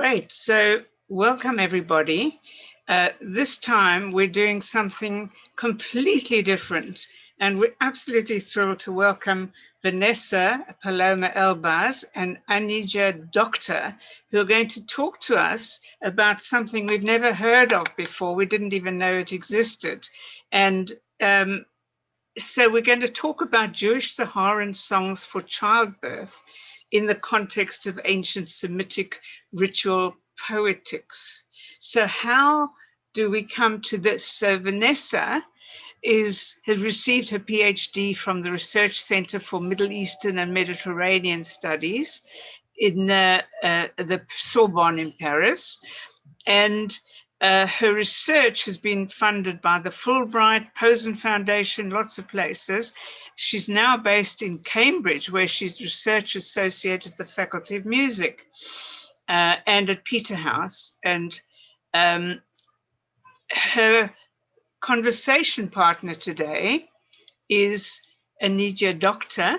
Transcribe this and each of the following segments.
Great. So welcome, everybody. This time we're doing something completely different, and we're absolutely thrilled to welcome Vanessa, Paloma, Elbaz, and Anija Dokter, who are going to talk to us about something we've never heard of before. We didn't even know it existed. And so we're going to talk about Jewish Saharan songs for childbirth in the context of ancient Semitic ritual poetics. So how do we come to this? So Vanessa has received her PhD from the Research Center for Middle Eastern and Mediterranean Studies in the Sorbonne in Paris. And her research has been funded by the Fulbright, Posen Foundation, lots of places. She's now based in Cambridge, where she's research associate at the Faculty of Music and at Peterhouse. And her conversation partner today is Anija Dokter,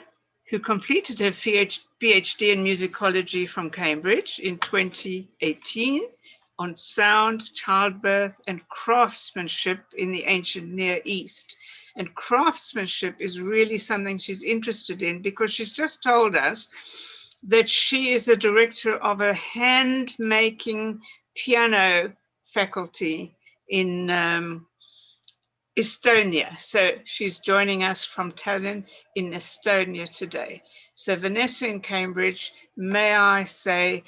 who completed her PhD in musicology from Cambridge in 2018 on sound, childbirth, and craftsmanship in the ancient Near East. And craftsmanship is really something she's interested in because she's just told us that she is the director of a hand-making piano faculty in Estonia. So she's joining us from Tallinn in Estonia today. So Vanessa in Cambridge, may I say,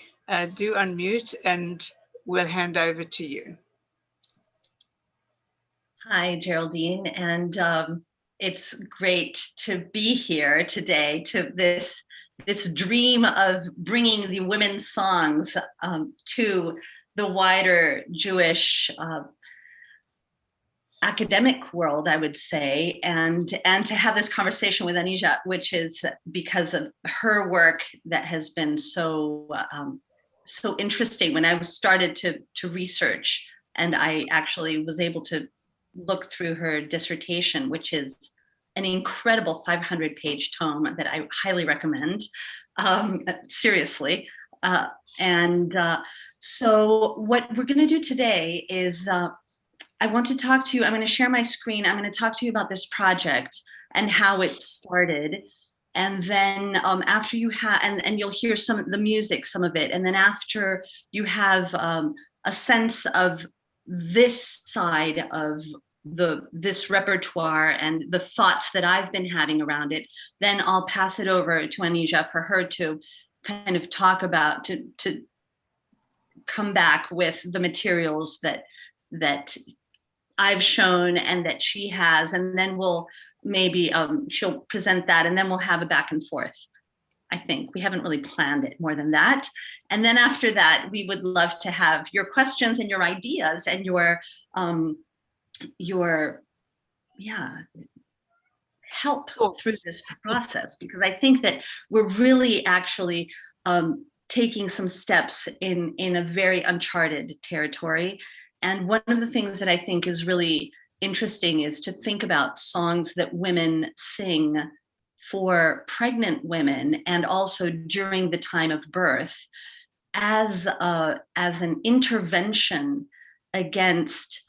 do unmute and we'll hand over to you. Hi, Geraldine, and it's great to be here today to this dream of bringing the women's songs to the wider Jewish academic world, I would say, and to have this conversation with Anija, which is because of her work that has been so interesting. When I started to research, and I actually was able to look through her dissertation, which is an incredible 500-page tome that I highly recommend, seriously. So what we're going to do today is I want to talk to you. I'm going to share my screen. I'm going to talk to you about this project and how it started. And then after you have, and you'll hear some of the music, some of it. And then after you have a sense of this side of this repertoire and the thoughts that I've been having around it, then I'll pass it over to Anija for her to kind of talk about, to come back with the materials that I've shown and that she has, and then we'll maybe she'll present that, and then we'll have a back and forth. I think we haven't really planned it more than that. And then after that, we would love to have your questions and your ideas and your help through this process, because I think that we're really actually taking some steps in a very uncharted territory. And one of the things that I think is really interesting is to think about songs that women sing for pregnant women and also during the time of birth as an intervention against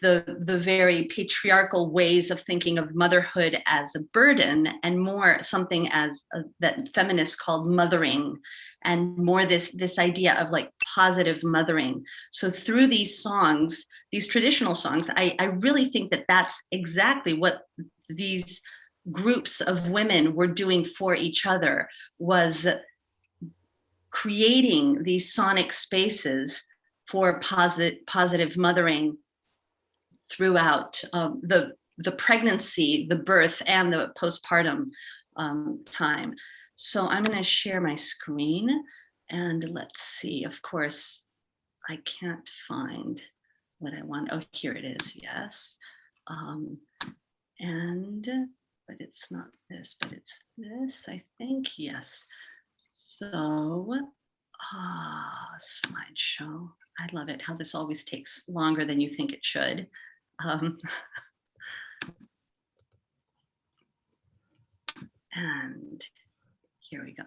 the very patriarchal ways of thinking of motherhood as a burden, and more something as that feminists called mothering, and more this idea of like positive mothering. So through these songs, these traditional songs, I really think that that's exactly what these groups of women were doing for each other, was creating these sonic spaces for positive mothering throughout the pregnancy, the birth, and the postpartum time. So I'm going to share my screen, and let's see. Of course, I can't find what I want. Oh, here it is. Yes. But it's not this, but it's this, I think. Yes. So, slideshow. I love it how this always takes longer than you think it should. And here we go.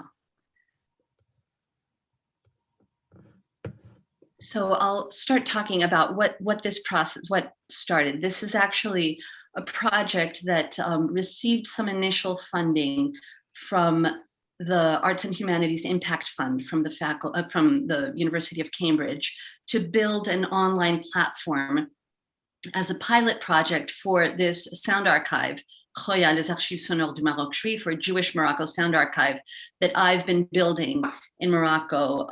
So I'll start talking about what this process, what started. This is actually a project that received some initial funding from the Arts and Humanities Impact Fund from the University of Cambridge to build an online platform as a pilot project for this sound archive, Khoya, les Archives Sonores du Maroc Juif, for Jewish Morocco Sound Archive that I've been building in Morocco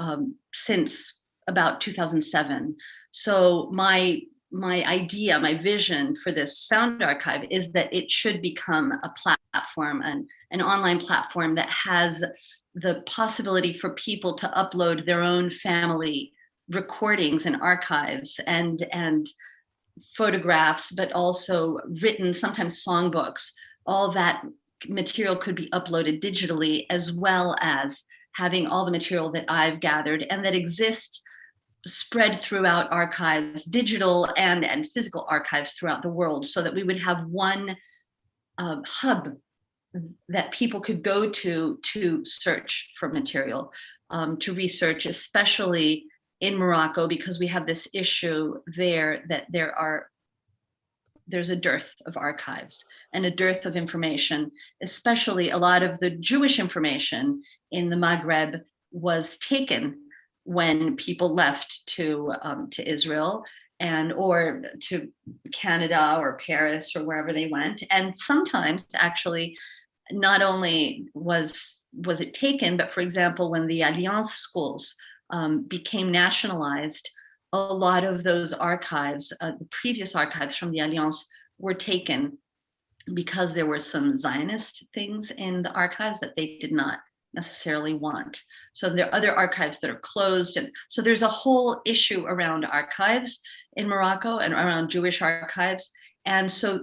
since about 2007. So my idea, my vision for this sound archive is that it should become a platform, an online platform that has the possibility for people to upload their own family recordings and archives and photographs, but also written, sometimes songbooks. All that material could be uploaded digitally, as well as having all the material that I've gathered and that exists spread throughout archives, digital and physical archives throughout the world, so that we would have one hub that people could go to search for material, to research, especially in Morocco, because we have this issue there that there's a dearth of archives and a dearth of information, especially a lot of the Jewish information in the Maghreb was taken when people left to Israel or to Canada or Paris or wherever they went. And sometimes actually not only was it taken, but for example, when the Alliance schools became nationalized, a lot of those archives, the previous archives from the Alliance, were taken because there were some Zionist things in the archives that they did not necessarily want. So there are other archives that are closed. And so there's a whole issue around archives in Morocco and around Jewish archives. And so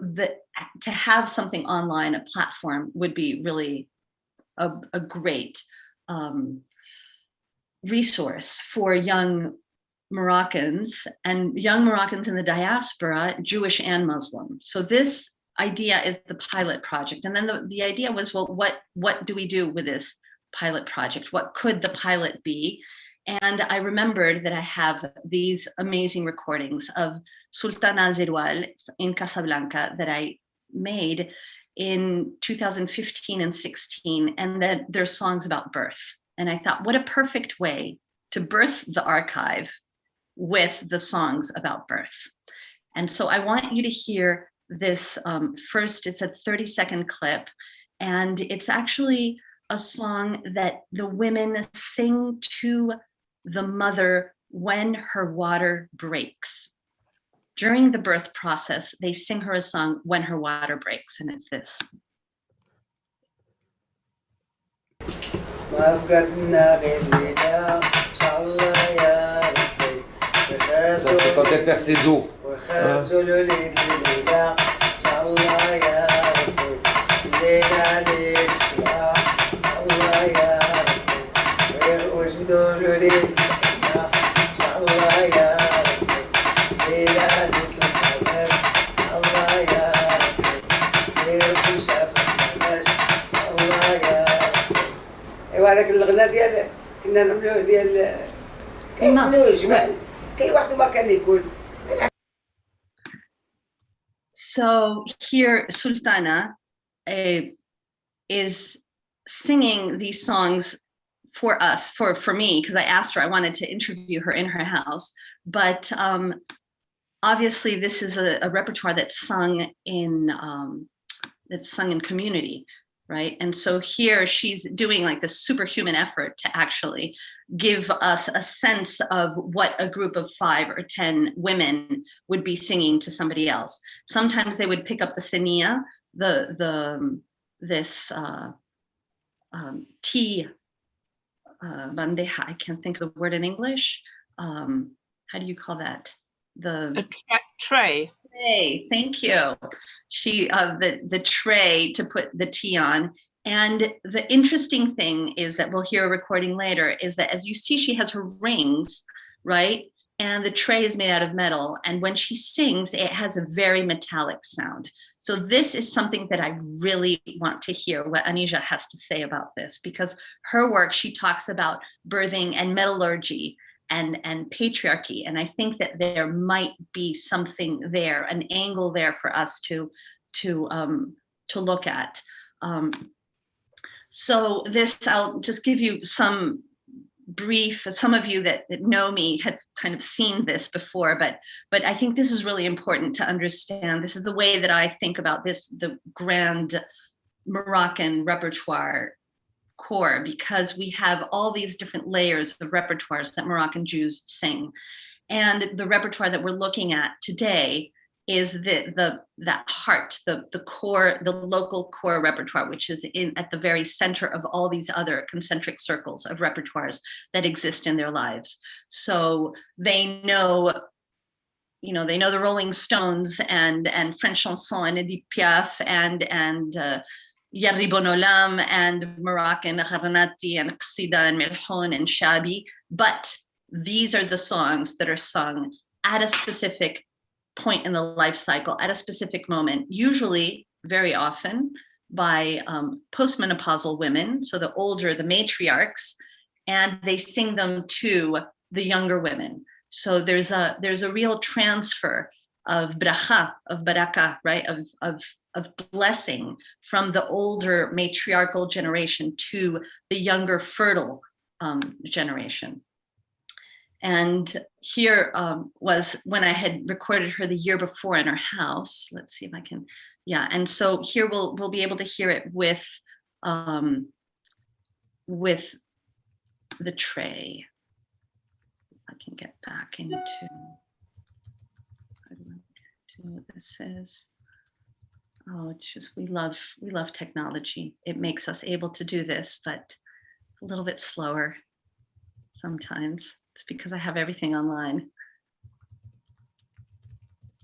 to have something online, a platform, would be really a great resource for young Moroccans and young Moroccans in the diaspora, Jewish and Muslim. So this idea is the pilot project. And then the idea was, well, what do we do with this pilot project? What could the pilot be? And I remembered that I have these amazing recordings of Sultana Zerwal in Casablanca that I made in 2015 and 16, and that they're songs about birth. And I thought, what a perfect way to birth the archive with the songs about birth. And so I want you to hear this first. It's a 30-second clip, and it's actually a song that the women sing to the mother when her water breaks. During the birth process, they sing her a song when her water breaks, and it's this. Ça, c'est quand elle perd ses os. وهذاك الغناء ديال كنا نعملوه ديال كيعملوه جمال كاين واحد ما كان يقول. So here Sultana is singing these songs for us, for me, because I asked her, I wanted to interview her in her house, but obviously this is a repertoire that's sung in community, right? And so here she's doing like this superhuman effort to actually give us a sense of what a group of 5 or 10 women would be singing to somebody else. Sometimes they would pick up the siniya, this tea bandeja. I can't think of the word in English. How do you call that? A tray. Tray, thank you. She the tray to put the tea on. And the interesting thing is that we'll hear a recording later, is that as you see, she has her rings, right? And the tray is made out of metal. And when she sings, it has a very metallic sound. So this is something that I really want to hear what Anija has to say about this, because her work, she talks about birthing and metallurgy and patriarchy. And I think that there might be something there, an angle there for us to look at. So this, I'll just give you some brief, some of you that know me have kind of seen this before, but I think this is really important to understand. This is the way that I think about this, the grand Moroccan repertoire core, because we have all these different layers of repertoires that Moroccan Jews sing. And the repertoire that we're looking at today is that heart, the core, the local core repertoire, which is at the very center of all these other concentric circles of repertoires that exist in their lives. So they know, they know the Rolling Stones and French chanson and Edith Piaf and Yarri Bon Olam and Moroccan Gharnati and Qsida and Milhoun and Shabi, but these are the songs that are sung at a specific point in the life cycle, at a specific moment, usually, very often, by postmenopausal women, so the older, the matriarchs, and they sing them to the younger women. So there's a real transfer of bracha, of baraka, right, of blessing from the older matriarchal generation to the younger fertile generation. And here was when I had recorded her the year before in her house. Let's see if I can, yeah. And so here we'll be able to hear it with the tray. I can get back into what this is. Oh, it's just, we love technology. It makes us able to do this, but a little bit slower sometimes. It's because I have everything online.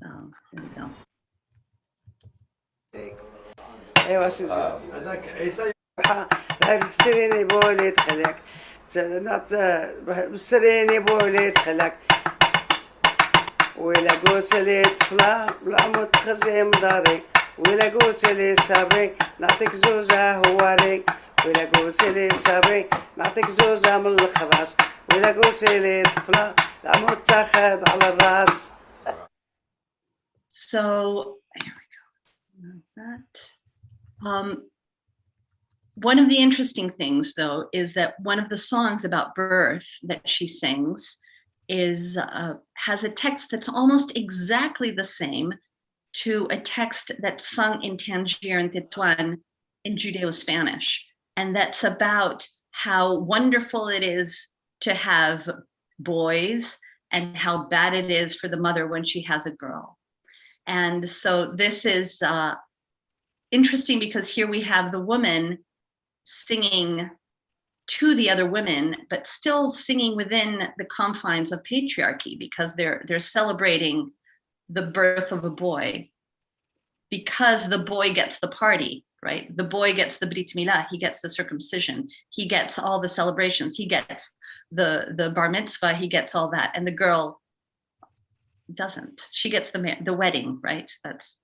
So here we go. ايوا سيدي هذاك عيسى هاد السريني بولي تخليك السريني بولي تخليك ولا قلت لي طفله بلا ما تخرجي من داري ولا قلت لي صابري نعطيك زوجه هواري ولا قلت لي صابري نعطيك زوجه من الخراس ولا قلت لي طفله لا ما تاخذ على الراس. So here we go. Like that. One of the interesting things, though, is that one of the songs about birth that she sings is has a text that's almost exactly the same to a text that's sung in Tangier and Tétouan in Judeo-Spanish. And that's about how wonderful it is to have boys and how bad it is for the mother when she has a girl. And so this is interesting because here we have the woman singing to the other women, but still singing within the confines of patriarchy because they're celebrating the birth of a boy because the boy gets the party, right? The boy gets the Brit Milah, he gets the circumcision, he gets all the celebrations, he gets the bar mitzvah, he gets all that, and the girl doesn't. She gets the wedding, right? That's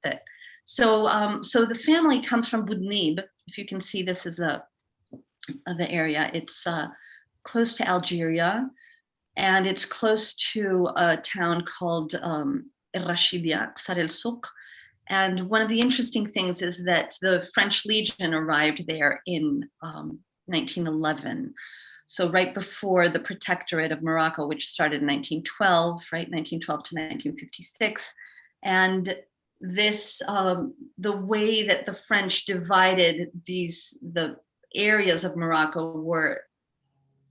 it. So so the family comes from Boudnib. If you can see, this is the area. It's close to Algeria, and it's close to a town called Rashidia, Ksar el Souk. And one of the interesting things is that the French Legion arrived there in 1911. So right before the Protectorate of Morocco, which started in 1912, right, 1912 to 1956. And this, the way that the French divided the areas of Morocco were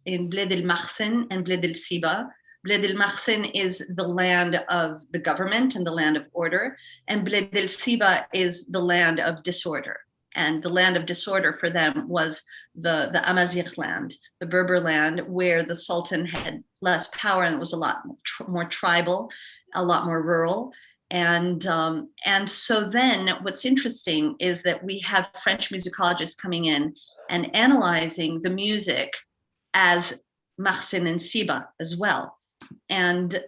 in Bled el Makhsen and Bled el Siba. Bled el Makhsen is the land of the government and the land of order, and Bled el Siba is the land of disorder. And the land of disorder for them was the Amazigh land, the Berber land, where the Sultan had less power and it was a lot more tribal, a lot more rural. And so then what's interesting is that we have French musicologists coming in and analyzing the music as Makhsen and Siba as well. And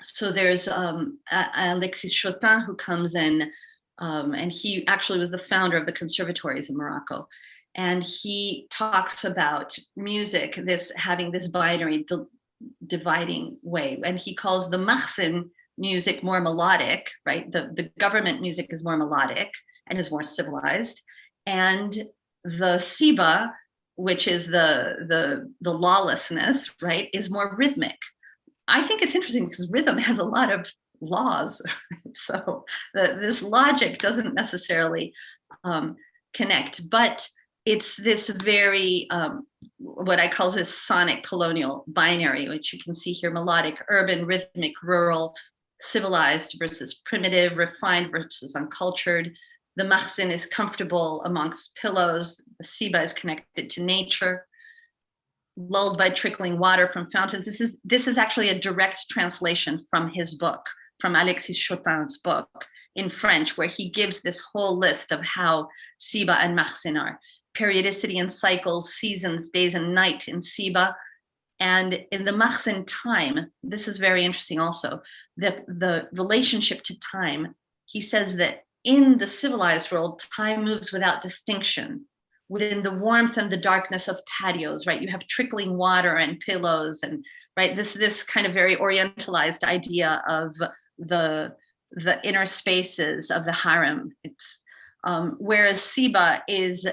so there's Alexis Chotin who comes in, and he actually was the founder of the conservatories in Morocco. And he talks about music, having this binary, the dividing way. And he calls the Mahsin music more melodic, right? The government music is more melodic and is more civilized. And the Siba, which is the lawlessness, right, is more rhythmic. I think it's interesting because rhythm has a lot of laws. So this logic doesn't necessarily connect, but it's this very, what I call this sonic colonial binary, which you can see here: melodic, urban, rhythmic, rural, civilized versus primitive, refined versus uncultured. The Mahsin is comfortable amongst pillows. The Siba is connected to nature, lulled by trickling water from fountains. This is actually a direct translation from his book, from Alexis Chotin's book in French, where he gives this whole list of how Siba and Mahsin are. Periodicity and cycles, seasons, days and night in Siba. And in the Mahsin, time, this is very interesting also, the relationship to time. He says that in the civilized world, time moves without distinction. Within the warmth and the darkness of patios, right? You have trickling water and pillows, and right, this kind of very orientalized idea of the inner spaces of the harem. It's whereas Siba is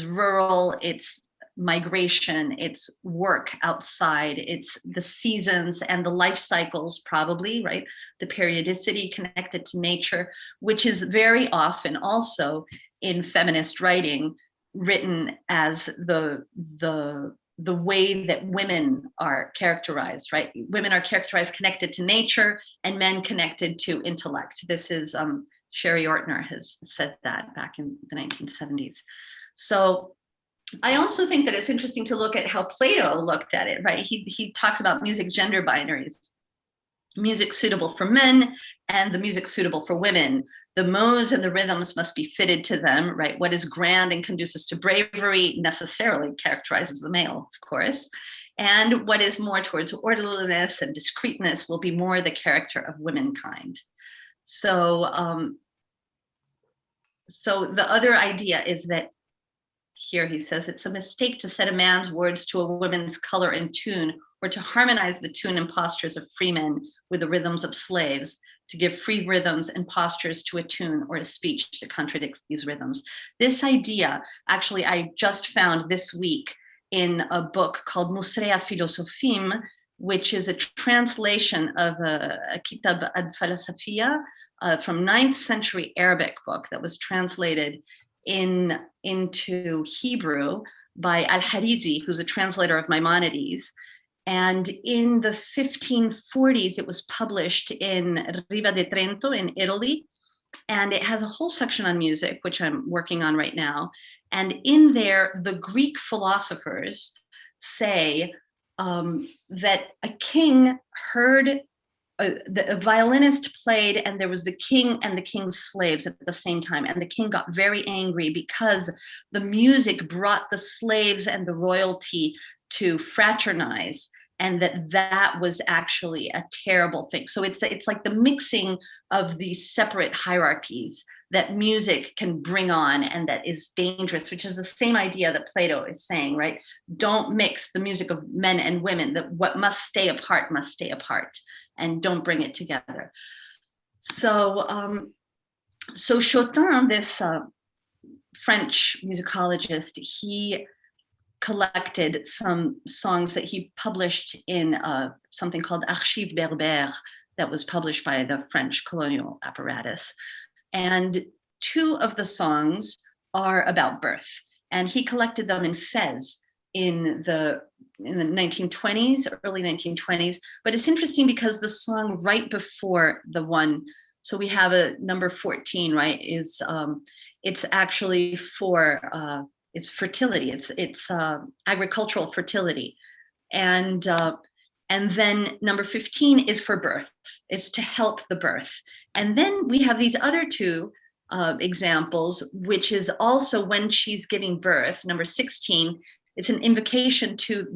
rural, it's migration, it's work outside, it's the seasons and the life cycles, probably, right? The periodicity connected to nature, which is very often also in feminist writing written as the way that women are characterized, right? Women are characterized connected to nature and men connected to intellect. This is Sherry Ortner has said that back in the 1970s. So I also think that it's interesting to look at how Plato looked at it, right? He talks about music gender binaries, music suitable for men and the music suitable for women. The modes and the rhythms must be fitted to them, right? What is grand and conducive to bravery necessarily characterizes the male, of course. And what is more towards orderliness and discreetness will be more the character of womankind. So the other idea is that here he says it's a mistake to set a man's words to a woman's color and tune, or to harmonize the tune and postures of free men with the rhythms of slaves, to give free rhythms and postures to a tune or a speech that contradicts these rhythms. This idea, actually, I just found this week in a book called Musrea Philosophim, which is a translation of a Kitab ad-Falasafia from 9th century Arabic book that was translated into Hebrew by Al-Harizi, who's a translator of Maimonides. And in the 1540s, it was published in Riva di Trento in Italy. And it has a whole section on music, which I'm working on right now. And in there, the Greek philosophers say that a king heard a violinist played, and there was the king and the king's slaves at the same time. And the king got very angry because the music brought the slaves and the royalty to fraternize, and that was actually a terrible thing. So it's like the mixing of these separate hierarchies that music can bring on, and that is dangerous, which is the same idea that Plato is saying, right? Don't mix the music of men and women, that what must stay apart, and don't bring it together. So Chotin, this French musicologist, he collected some songs that he published in something called Archives Berbères that was published by the French colonial apparatus. And 2 of the songs are about birth. And he collected them in Fez in the 1920s, early 1920s. But it's interesting because the song right before the one, so we have a number 14, right, is it's actually for it's fertility, it's agricultural fertility. And then number 15 is for birth, it's to help the birth. And then we have these other 2 examples, which is also when she's giving birth. Number 16, it's an invocation to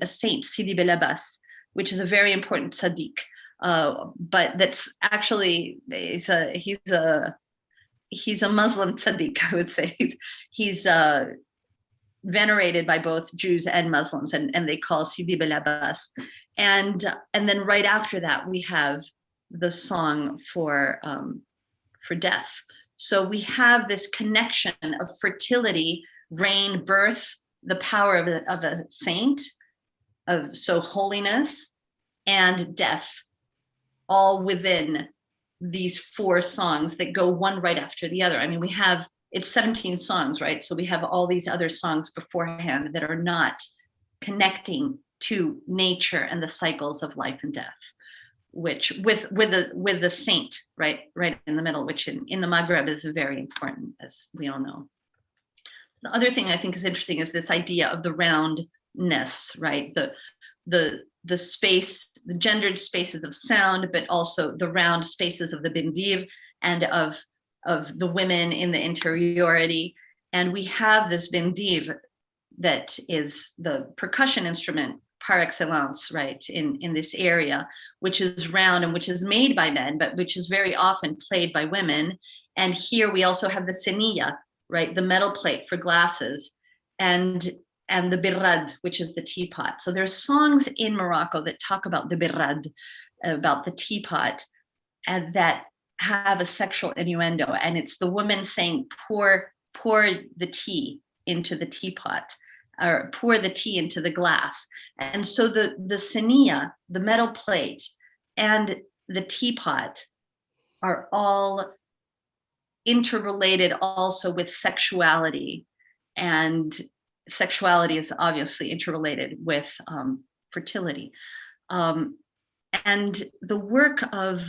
a saint, Sidi Elbaz, which is a very important tzaddik. But that's actually, he's a Muslim tzaddik, I would say. He's venerated by both Jews and Muslims, and they call Sidi Elbaz. And then right after that, we have the song for death. So we have this connection of fertility, rain, birth, the power of a saint, so holiness and death, all within these 4 songs that go one right after the other. I mean, it's 17 songs, right? So we have all these other songs beforehand that are not connecting to nature and the cycles of life and death, which with the saint right in the middle, which in the Maghreb is very important, as we all know. The other thing I think is interesting is this idea of the roundness, right? The space, the gendered spaces of sound, but also the round spaces of the bindir and of the women in the interiority. And we have this bindir that is the percussion instrument par excellence, right, in this area, which is round and which is made by men, but which is very often played by women. And here we also have the seniya, right, the metal plate for glasses, and the birrad, which is the teapot. So there's songs in Morocco that talk about the birrad, about the teapot, and that have a sexual innuendo. And it's the woman saying, pour the tea into the teapot, or pour the tea into the glass. And so the seniya, the metal plate, and the teapot are all interrelated also with sexuality. And sexuality is obviously interrelated with fertility. And the work of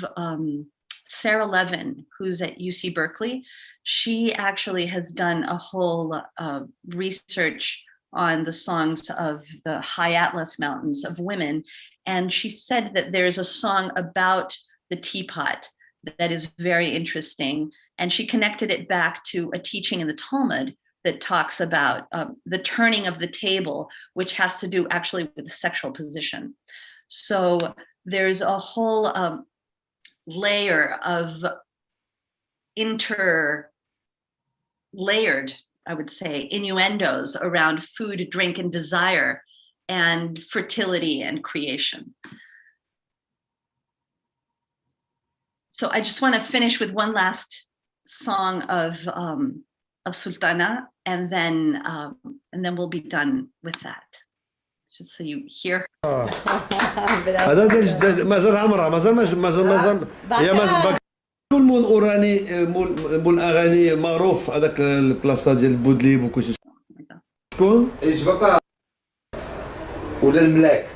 Sarah Levin, who's at UC Berkeley, she actually has done a whole research on the songs of the High Atlas Mountains of women. And she said that there's a song about the teapot that is very interesting. And she connected it back to a teaching in the Talmud that talks about the turning of the table, which has to do actually with the sexual position. So there's a whole layer of interlayered, I would say, innuendos around food, drink, and desire, and fertility and creation. So I just want to finish with one last song of Sultana, and then we'll be done with that. Just so you hear. هذا مازال عمرها مازال هي مازال مول اوراني مول اغاني معروف هذاك البلاصه ديال بودليب وكلشي شكون الجبكة ولا الملاك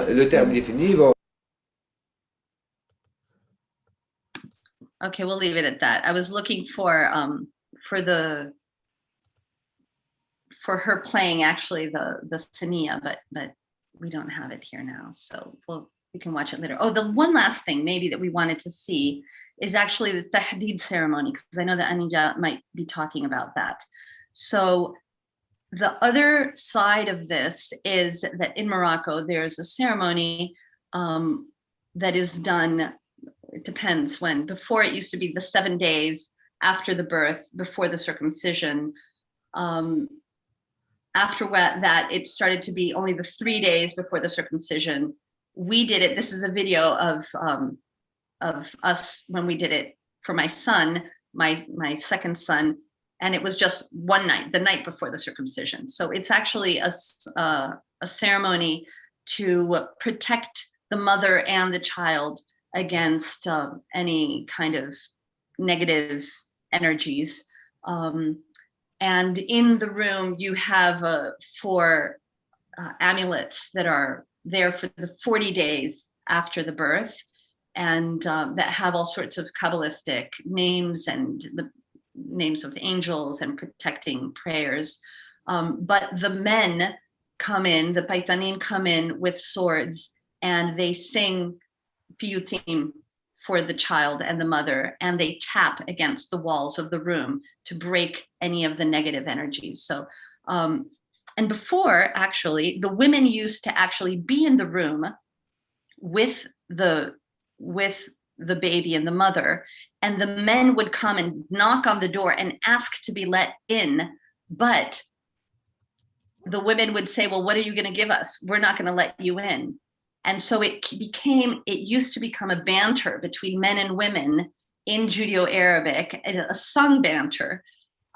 le terme défini. Okay, we'll leave it at that. I was looking for her playing actually the seniya, but we don't have it here now, so we can watch it later. Oh, the one last thing maybe that we wanted to see is actually the Hadid Ceremony, because I know that Anija might be talking about that. So the other side of this is that in Morocco, there's a ceremony that is done, it depends when. Before, it used to be the 7 days after the birth, before the circumcision. After that, it started to be only the 3 days before the circumcision. We did it. This is a video of us when we did it for my son, my second son. And it was just one night, the night before the circumcision. So it's actually a ceremony to protect the mother and the child against any kind of negative energies. And in the room, you have 4 amulets that are there for the 40 days after the birth, and that have all sorts of Kabbalistic names and the names of angels and protecting prayers. But the men come in, the Paitanim come in with swords, and they sing piyutim for the child and the mother, and they tap against the walls of the room to break any of the negative energies. So, And before, actually, the women used to actually be in the room with the baby and the mother, and the men would come and knock on the door and ask to be let in, but the women would say, well, what are you going to give us? We're not going to let you in. And so it used to become a banter between men and women in Judeo-Arabic, a sung banter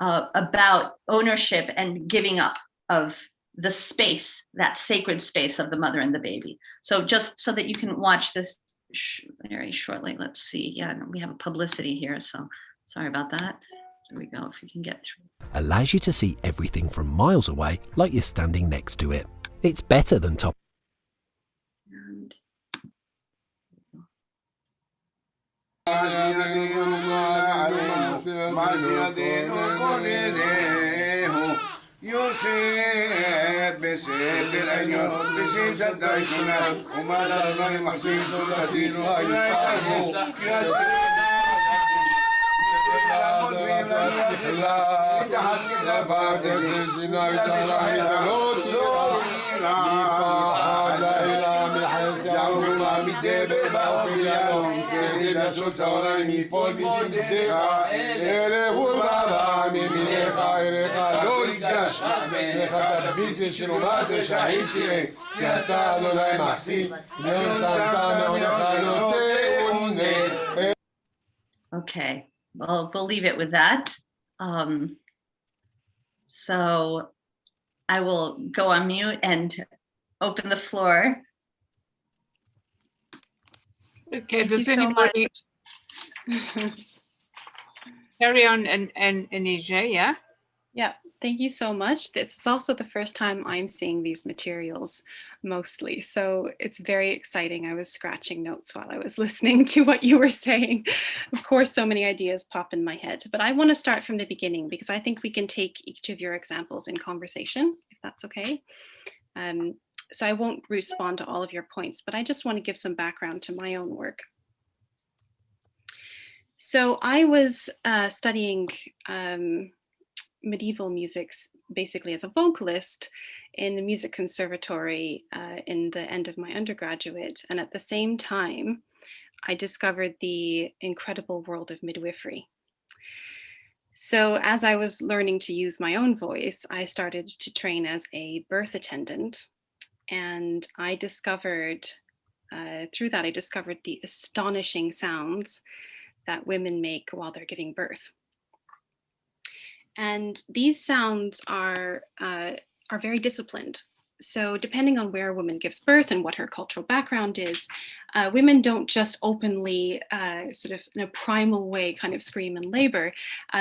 about ownership and giving up of the space, that sacred space of the mother and the baby. So just so that you can watch this very shortly. Let's see. Yeah, we have a publicity here, so sorry about that. There we go, if we can get through. Allows you to see everything from miles away like you're standing next to it. It's better than top. And okay, well, we'll leave it with that. So I will go on mute and open the floor. Okay, does anybody carry on and Anija, yeah? Yeah, thank you so much. This is also the first time I'm seeing these materials mostly, so it's very exciting. I was scratching notes while I was listening to what you were saying. Of course, so many ideas pop in my head, but I want to start from the beginning because I think we can take each of your examples in conversation, if that's okay. So I won't respond to all of your points, but I just want to give some background to my own work. So I was studying medieval music basically as a vocalist in the music conservatory in the end of my undergraduate. And at the same time, I discovered the incredible world of midwifery. So as I was learning to use my own voice, I started to train as a birth attendant. And I discovered, through that, I discovered the astonishing sounds that women make while they're giving birth. And these sounds are very disciplined. So depending on where a woman gives birth and what her cultural background is, women don't just openly sort of in a primal way kind of scream in labor.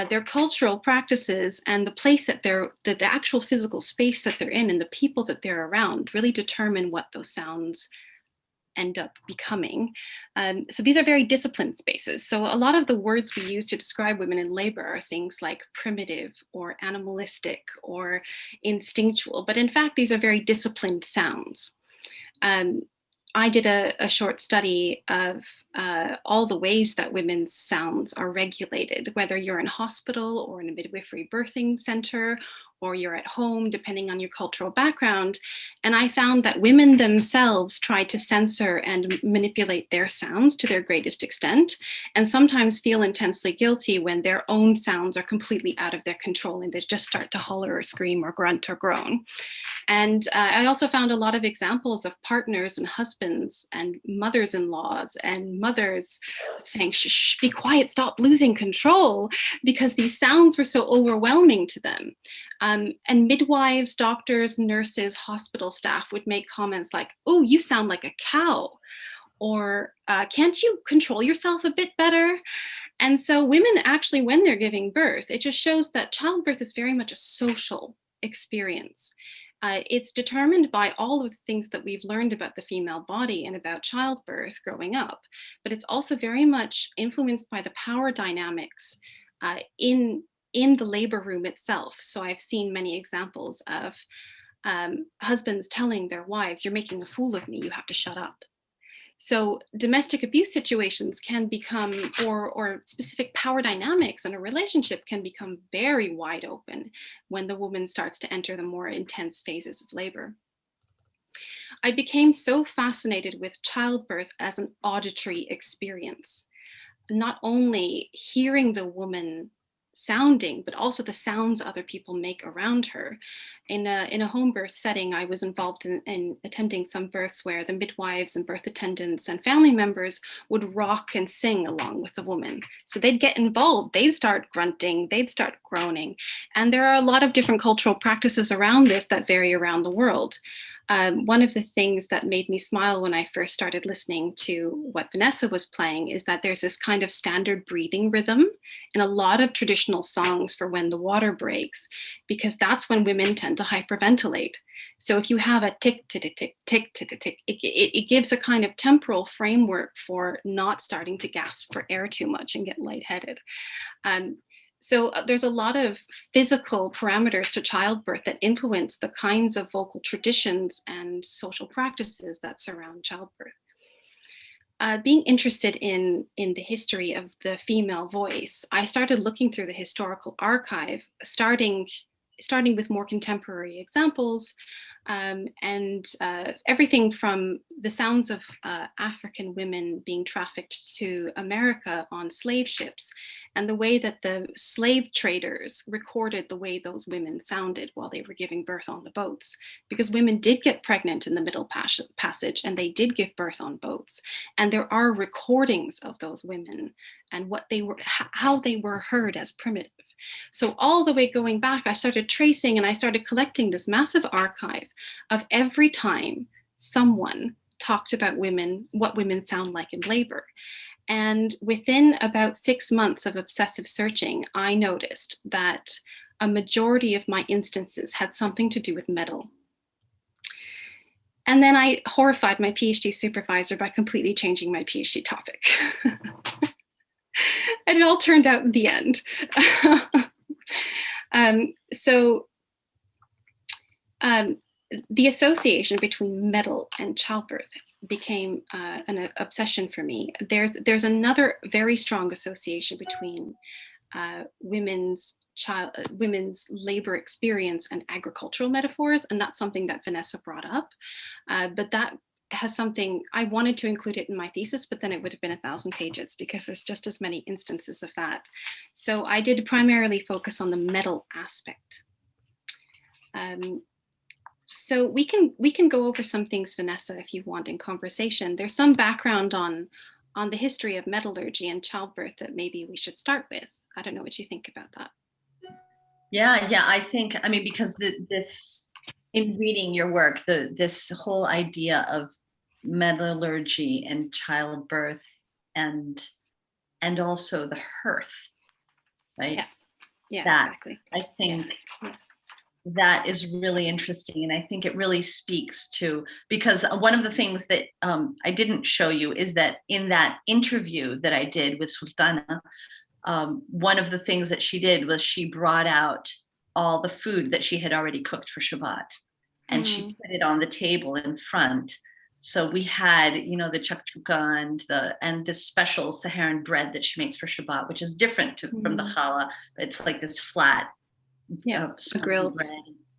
Their cultural practices and the place that the actual physical space that they're in and the people that they're around really determine what those sounds end up becoming. So these are very disciplined spaces. So a lot of the words we use to describe women in labor are things like primitive or animalistic or instinctual, but in fact, these are very disciplined sounds. I did a short study of all the ways that women's sounds are regulated, whether you're in hospital or in a midwifery birthing center, or you're at home, depending on your cultural background. And I found that women themselves try to censor and manipulate their sounds to their greatest extent, and sometimes feel intensely guilty when their own sounds are completely out of their control and they just start to holler or scream or grunt or groan. And I also found a lot of examples of partners and husbands and mothers-in-laws and mothers saying, shh, shh, be quiet, stop losing control, because these sounds were so overwhelming to them. And midwives, doctors, nurses, hospital staff would make comments like, oh, you sound like a cow, or can't you control yourself a bit better? And so women actually, when they're giving birth, it just shows that childbirth is very much a social experience. It's determined by all of the things that we've learned about the female body and about childbirth growing up, but it's also very much influenced by the power dynamics in the labor room itself. So I've seen many examples of husbands telling their wives, you're making a fool of me, you have to shut up. So domestic abuse situations can become, or specific power dynamics in a relationship can become very wide open when the woman starts to enter the more intense phases of labor. I became so fascinated with childbirth as an auditory experience, not only hearing the woman sounding, but also the sounds other people make around her. In a home birth setting, I was involved in attending some births where the midwives and birth attendants and family members would rock and sing along with the woman. So they'd get involved, they'd start grunting, they'd start groaning. And there are a lot of different cultural practices around this that vary around the world. One of the things that made me smile when I first started listening to what Vanessa was playing is that there's this kind of standard breathing rhythm in a lot of traditional songs for when the water breaks, because that's when women tend to hyperventilate. So if you have a tick, tick, tick, tick, tick, tick, it gives a kind of temporal framework for not starting to gasp for air too much and get lightheaded. So there's a lot of physical parameters to childbirth that influence the kinds of vocal traditions and social practices that surround childbirth. Being interested in the history of the female voice, I started looking through the historical archive, starting with more contemporary examples, and everything from the sounds of African women being trafficked to America on slave ships, and the way that the slave traders recorded the way those women sounded while they were giving birth on the boats, because women did get pregnant in the Middle Passage and they did give birth on boats. And there are recordings of those women and what they were, how they were heard as primitive. So all the way going back, I started tracing and I started collecting this massive archive of every time someone talked about women, what women sound like in labor. And within about 6 months of obsessive searching, I noticed that a majority of my instances had something to do with metal. And then I horrified my PhD supervisor by completely changing my PhD topic. And it all turned out in the end. The association between metal and childbirth became an obsession for me. There's another very strong association between women's labor experience and agricultural metaphors, and that's something that Vanessa brought up. But that has something, I wanted to include it in my thesis, but then it would have been 1,000 pages because there's just as many instances of that. So I did primarily focus on the metal aspect. So we can go over some things, Vanessa, if you want, in conversation. There's some background on the history of metallurgy and childbirth that maybe we should start with. I don't know what you think about that. Yeah, I think, I mean, because this, in reading your work, this whole idea of metallurgy and childbirth and also the hearth, right? Yeah, that, exactly. I think that is really interesting. And I think it really speaks to, because one of the things that I didn't show you is that in that interview that I did with Sultana, one of the things that she did was she brought out all the food that she had already cooked for Shabbat, and she put it on the table in front. So we had, the chakchuka and this special Saharan bread that she makes for Shabbat, which is different from the challah. It's like this flat, grilled bread.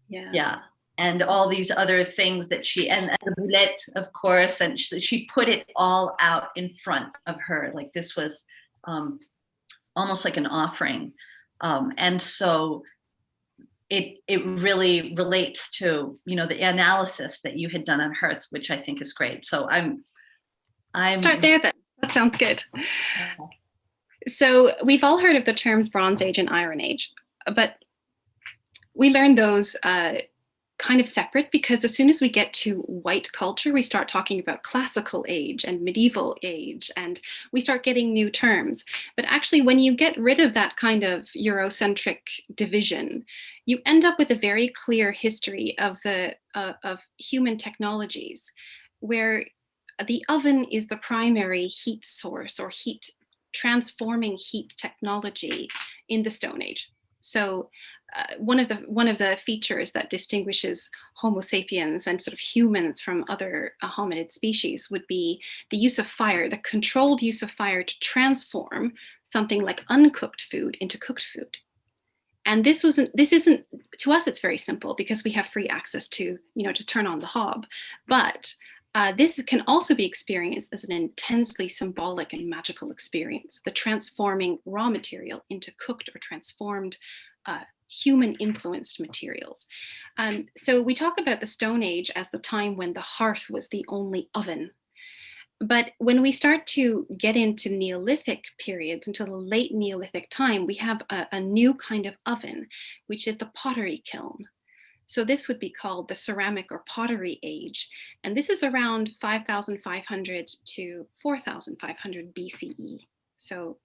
Yeah. And all these other things that and the boulet, of course, and she put it all out in front of her. Like this was almost like an offering. And so it really relates to, the analysis that you had done on hearth, which I think is great. So I'm start there then. That sounds good. So we've all heard of the terms Bronze Age and Iron Age, but we learned those kind of separate, because as soon as we get to white culture, we start talking about classical age and medieval age, and we start getting new terms. But actually, when you get rid of that kind of Eurocentric division, you end up with a very clear history of of human technologies, where the oven is the primary heat source or transforming heat technology in the Stone Age. So one of the features that distinguishes Homo sapiens and sort of humans from other hominid species would be the use of fire, the controlled use of fire to transform something like uncooked food into cooked food. And this isn't, to us, it's very simple because we have free access to, just turn on the hob. But this can also be experienced as an intensely symbolic and magical experience, the transforming raw material into cooked or transformed human-influenced materials. So we talk about the Stone Age as the time when the hearth was the only oven. But when we start to get into Neolithic periods, until the late Neolithic time, we have a new kind of oven, which is the pottery kiln. So this would be called the ceramic or pottery age. And this is around 5,500 to 4,500 BCE. So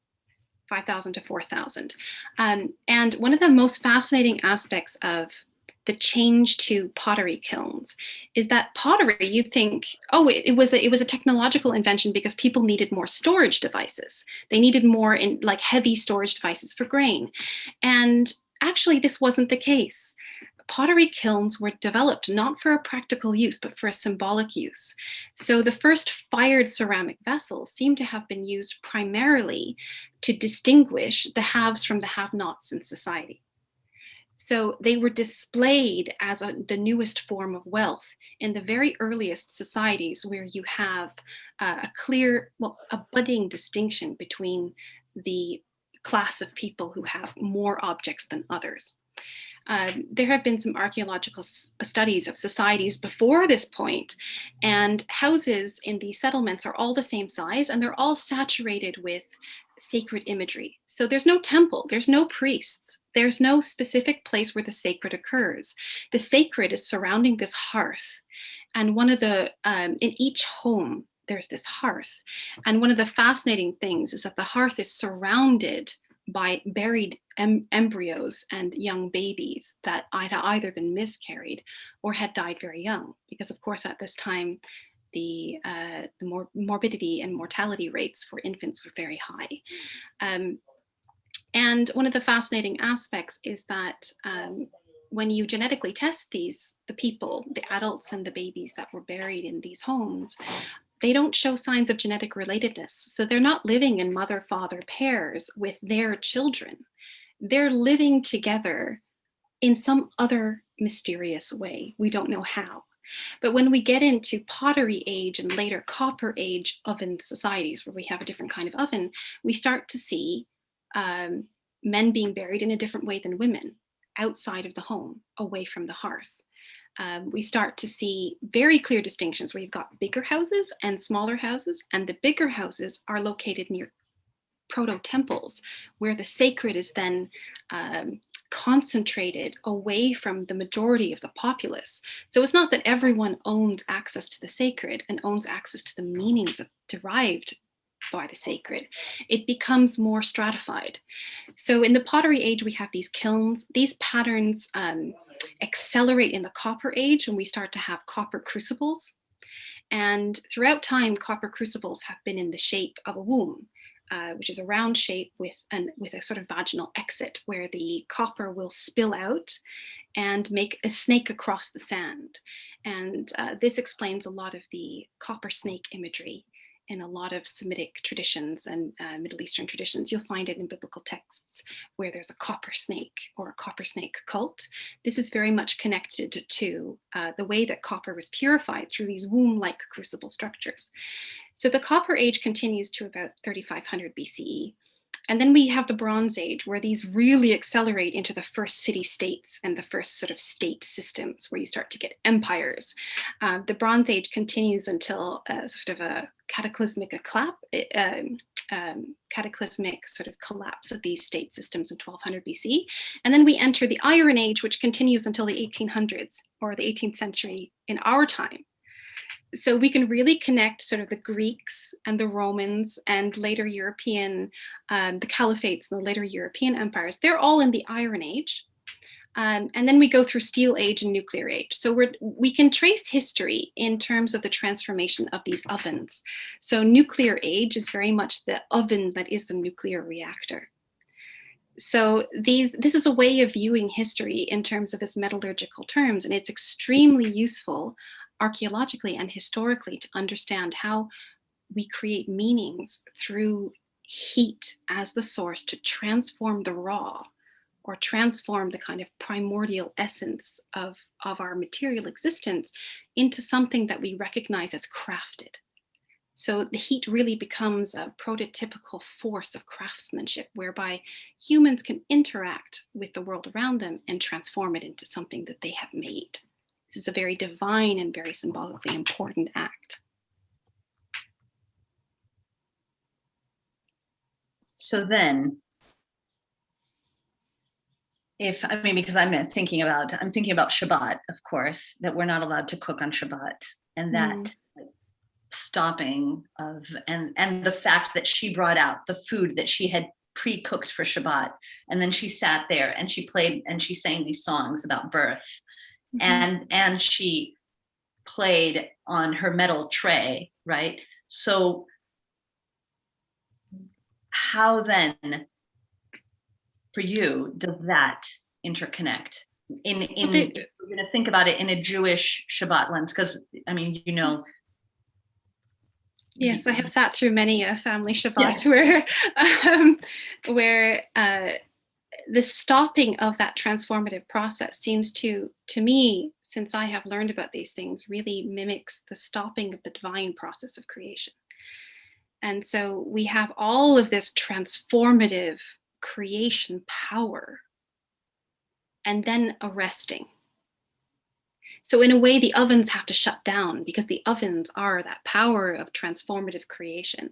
5,000 to 4,000. And one of the most fascinating aspects of the change to pottery kilns is that pottery, you think, oh, it was a technological invention because people needed more storage devices. They needed more heavy storage devices for grain. And actually, this wasn't the case. Pottery kilns were developed not for a practical use, but for a symbolic use. So the first fired ceramic vessels seem to have been used primarily to distinguish the haves from the have-nots in society. So they were displayed as the newest form of wealth in the very earliest societies where you have a budding distinction between the class of people who have more objects than others. There have been some archaeological studies of societies before this point, and houses in these settlements are all the same size and they're all saturated with sacred imagery. So there's no temple, there's no priests, there's no specific place where the sacred occurs. The sacred is surrounding this hearth. And in each home, there's this hearth. And one of the fascinating things is that the hearth is surrounded by buried embryos and young babies that had either been miscarried or had died very young, because of course at this time the morbidity and mortality rates for infants were very high. And one of the fascinating aspects is that when you genetically test the people, the adults and the babies that were buried in these homes, they don't show signs of genetic relatedness. So they're not living in mother-father pairs with their children. They're living together in some other mysterious way. We don't know how. But when we get into pottery age and later copper age oven societies, where we have a different kind of oven, we start to see men being buried in a different way than women, outside of the home, away from the hearth. We start to see very clear distinctions where you've got bigger houses and smaller houses, and the bigger houses are located near proto-temples, where the sacred is then concentrated away from the majority of the populace. So it's not that everyone owns access to the sacred and owns access to the meanings derived by the sacred. It becomes more stratified. So in the pottery age, we have these kilns. These patterns accelerate in the copper age when we start to have copper crucibles. And throughout time, copper crucibles have been in the shape of a womb, which is a round shape with a sort of vaginal exit where the copper will spill out and make a snake across the sand. And this explains a lot of the copper snake imagery in a lot of Semitic traditions and Middle Eastern traditions. You'll find it in biblical texts where there's a copper snake or a copper snake cult. This is very much connected to the way that copper was purified through these womb-like crucible structures. So the Copper Age continues to about 3,500 BCE. And then we have the Bronze Age, where these really accelerate into the first city-states and the first sort of state systems, where you start to get empires. The Bronze Age continues until sort of a cataclysmic sort of collapse of these state systems in 1200 BC. And then we enter the Iron Age, which continues until the 1800s or the 18th century in our time. So we can really connect sort of the Greeks and the Romans and later European, the caliphates and the later European empires. They're all in the Iron Age. And then we go through Steel Age and Nuclear Age. So we can trace history in terms of the transformation of these ovens. So Nuclear Age is very much the oven that is the nuclear reactor. So this is a way of viewing history in terms of its metallurgical terms, and it's extremely useful archaeologically and historically to understand how we create meanings through heat as the source to transform the raw, or transform the kind of primordial essence of our material existence into something that we recognize as crafted. So the heat really becomes a prototypical force of craftsmanship, whereby humans can interact with the world around them and transform it into something that they have made. This is a very divine and very symbolically important act. So then, because I'm thinking about Shabbat, of course, that we're not allowed to cook on Shabbat, and that stopping of, and the fact that she brought out the food that she had pre-cooked for Shabbat, and then she sat there and she played and she sang these songs about birth, and she played on her metal tray, right? So how then, for you, does that interconnect? We're going to think about it in a Jewish Shabbat lens, because I mean, you know. Yes, I have sat through many a family Shabbat where the stopping of that transformative process seems to me, since I have learned about these things, really mimics the stopping of the divine process of creation. And so we have all of this transformative creation power, and then arresting. So in a way, the ovens have to shut down, because the ovens are that power of transformative creation.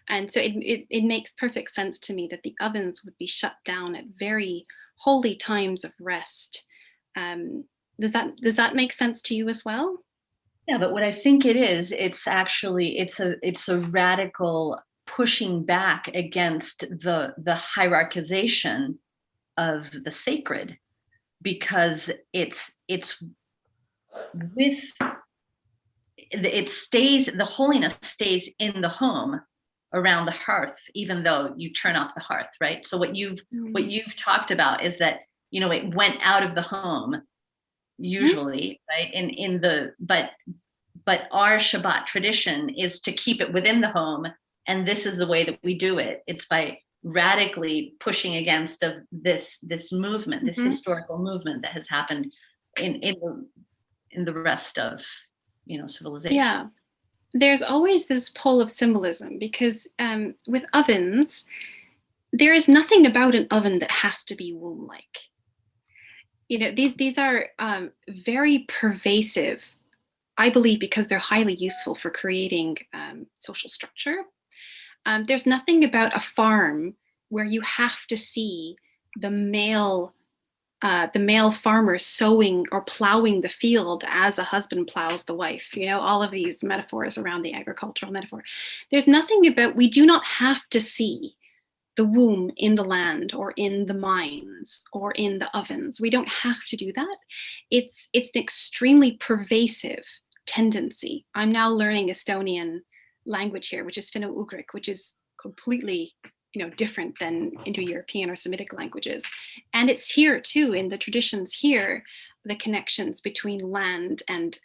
And so it makes perfect sense to me that the ovens would be shut down at very holy times of rest. Does that make sense to you as well? Yeah, but what I think it is, it's a radical pushing back against the hierarchization of the sacred, because the holiness stays in the home around the hearth, even though you turn off the hearth, right? So what you've talked about is that, you know, it went out of the home usually, right? But our Shabbat tradition is to keep it within the home, and this is the way that we do it. It's by radically pushing against of this movement, this historical movement that has happened in the rest of, you know, civilization. Yeah, there's always this pull of symbolism, because with ovens, there is nothing about an oven that has to be womb-like. You know, these are very pervasive, I believe, because they're highly useful for creating social structure. There's nothing about a farm where you have to see the male farmer sowing or plowing the field as a husband plows the wife. You know, all of these metaphors around the agricultural metaphor. There's nothing about, we do not have to see the womb in the land or in the mines or in the ovens. We don't have to do that. It's an extremely pervasive tendency. I'm now learning Estonian language here, which is Finno-Ugric, which is completely, you know, different than Indo-European or Semitic languages. And it's here too, in the traditions here, the connections between land and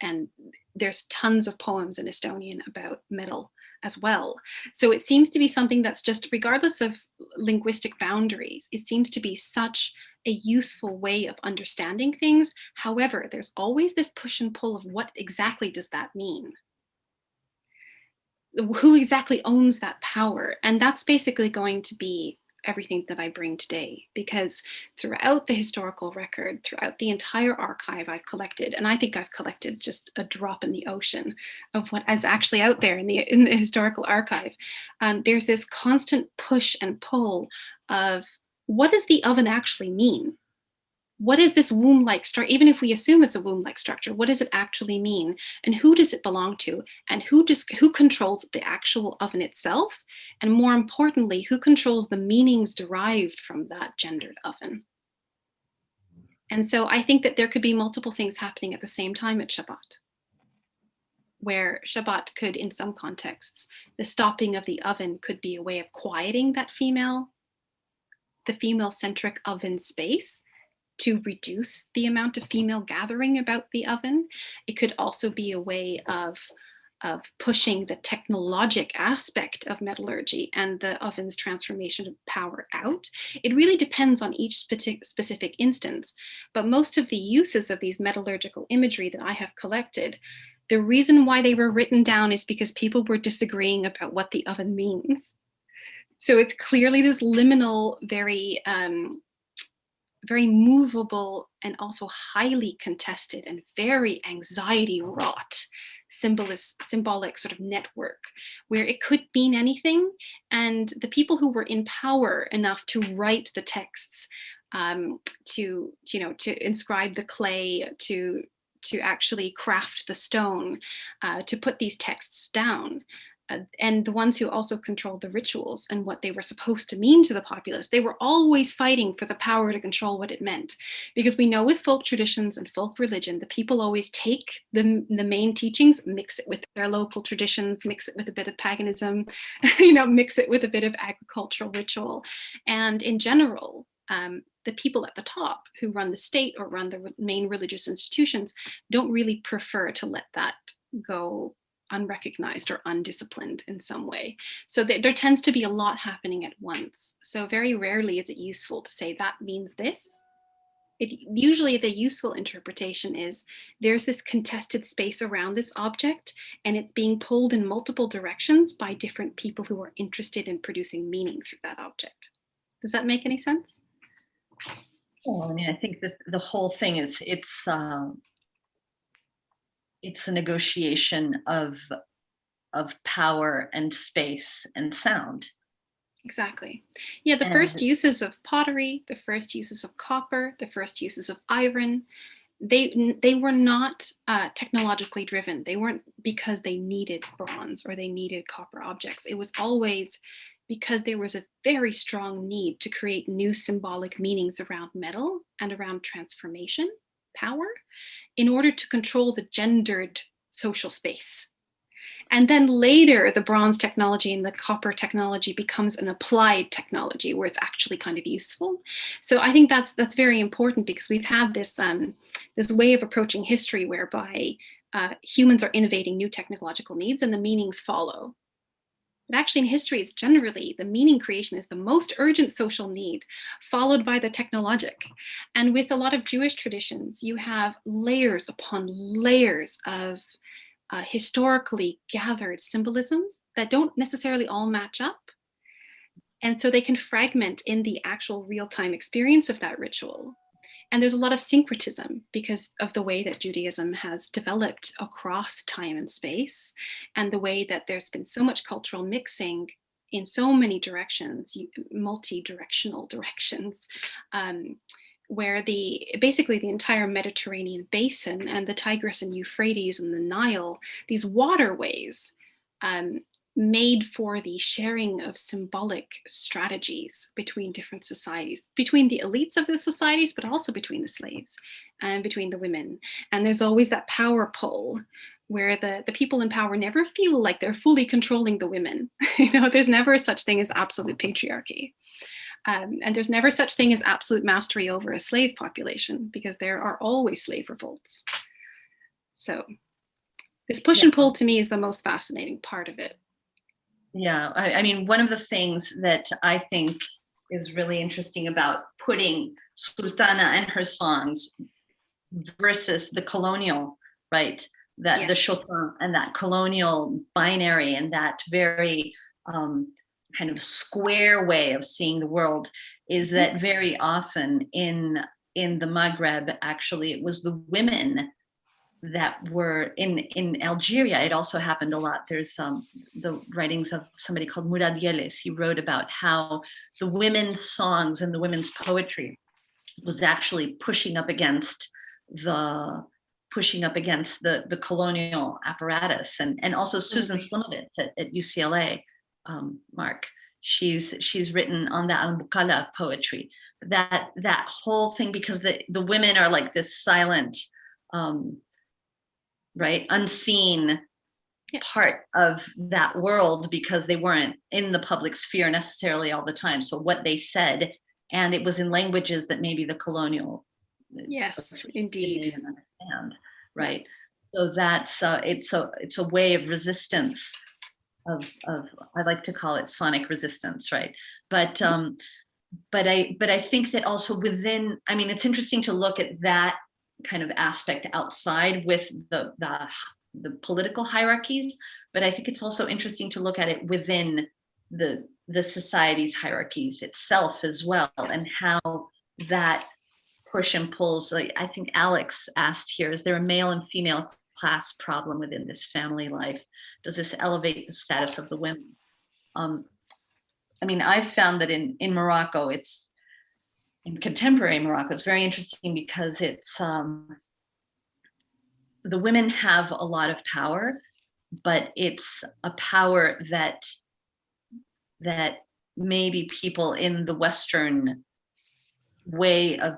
there's tons of poems in Estonian about metal as well. So it seems to be something that's just, regardless of linguistic boundaries, it seems to be such a useful way of understanding things. However, there's always this push and pull of what exactly does that mean? Who exactly owns that power? And that's basically going to be everything that I bring today, because throughout the historical record, throughout the entire archive I've collected, and I think I've collected just a drop in the ocean of what is actually out there in the historical archive, there's this constant push and pull of, what does the oven actually mean? What is this womb-like structure? Even if we assume it's a womb-like structure, what does it actually mean? And who does it belong to? And who controls the actual oven itself? And more importantly, who controls the meanings derived from that gendered oven? And so I think that there could be multiple things happening at the same time at Shabbat, where Shabbat could, in some contexts, the stopping of the oven could be a way of quieting that female the female-centric oven space to reduce the amount of female gathering about the oven. It could also be a way of pushing the technologic aspect of metallurgy and the oven's transformation of power out. It really depends on each specific instance, but most of the uses of these metallurgical imagery that I have collected, the reason why they were written down is because people were disagreeing about what the oven means. So it's clearly this liminal, very movable and also highly contested and very anxiety wrought symbolic sort of network where it could mean anything. And the people who were in power enough to write the texts, to inscribe the clay, to actually craft the stone, to put these texts down, and the ones who also controlled the rituals and what they were supposed to mean to the populace, they were always fighting for the power to control what it meant. Because we know with folk traditions and folk religion, the people always take the main teachings, mix it with their local traditions, mix it with a bit of paganism, mix it with a bit of agricultural ritual. And in general, the people at the top who run the state or run the main religious institutions don't really prefer to let that go unrecognized or undisciplined in some way. So there tends to be a lot happening at once. So very rarely is it useful to say that means this. Usually the useful interpretation is there's this contested space around this object and it's being pulled in multiple directions by different people who are interested in producing meaning through that object. Does that make any sense? Well, I mean, I think that the whole thing is it's a negotiation of power and space and sound. Exactly. Yeah, the first uses of pottery, the first uses of copper, the first uses of iron, they were not technologically driven. They weren't because they needed bronze or they needed copper objects. It was always because there was a very strong need to create new symbolic meanings around metal and around transformation, power, in order to control the gendered social space. And then later, the bronze technology and the copper technology becomes an applied technology where it's actually kind of useful. So I think that's very important because we've had this, this way of approaching history whereby humans are innovating new technological needs and the meanings follow. But actually in history, it's generally the meaning creation is the most urgent social need, followed by the technologic. And with a lot of Jewish traditions, you have layers upon layers of historically gathered symbolisms that don't necessarily all match up. And so they can fragment in the actual real-time experience of that ritual. And there's a lot of syncretism because of the way that Judaism has developed across time and space, and the way that there's been so much cultural mixing in so many directions, multi-directional directions, where basically the entire Mediterranean basin and the Tigris and Euphrates and the Nile, these waterways, made for the sharing of symbolic strategies between different societies, between the elites of the societies, but also between the slaves and between the women. And there's always that power pull where the people in power never feel like they're fully controlling the women. There's never such thing as absolute patriarchy. And there's never such thing as absolute mastery over a slave population because there are always slave revolts. So this push and pull to me is the most fascinating part of it. Yeah, I mean, one of the things that I think is really interesting about putting Sultana and her songs versus the colonial, right? That the Chopin and that colonial binary and that very kind of square way of seeing the world is that very often in the Maghreb, actually, it was the women that were in Algeria. It also happened a lot. There's the writings of somebody called Murad Yeles. He wrote about how the women's songs and the women's poetry was actually pushing up against the colonial apparatus. And also Susan Slimovitz at UCLA, Mark, she's written on the Al-Bukala poetry, that whole thing, because the women are like this silent, right, unseen part of that world because they weren't in the public sphere necessarily all the time. So what they said and it was in languages that maybe the colonial Yes, indeed. didn't even understand, right? So that's it's a way of resistance of I like to call it sonic resistance, right? But I think that also within, I mean, it's interesting to look at that kind of aspect outside with the political hierarchies, but I think it's also interesting to look at it within the society's hierarchies itself as well, and how that push and pulls. Like I think Alex asked here, is there a male and female class problem within this family life? Does this elevate the status of the women? I mean, I've found that in Morocco, it's in contemporary Morocco, it's very interesting because it's the women have a lot of power, but it's a power that maybe people in the Western way of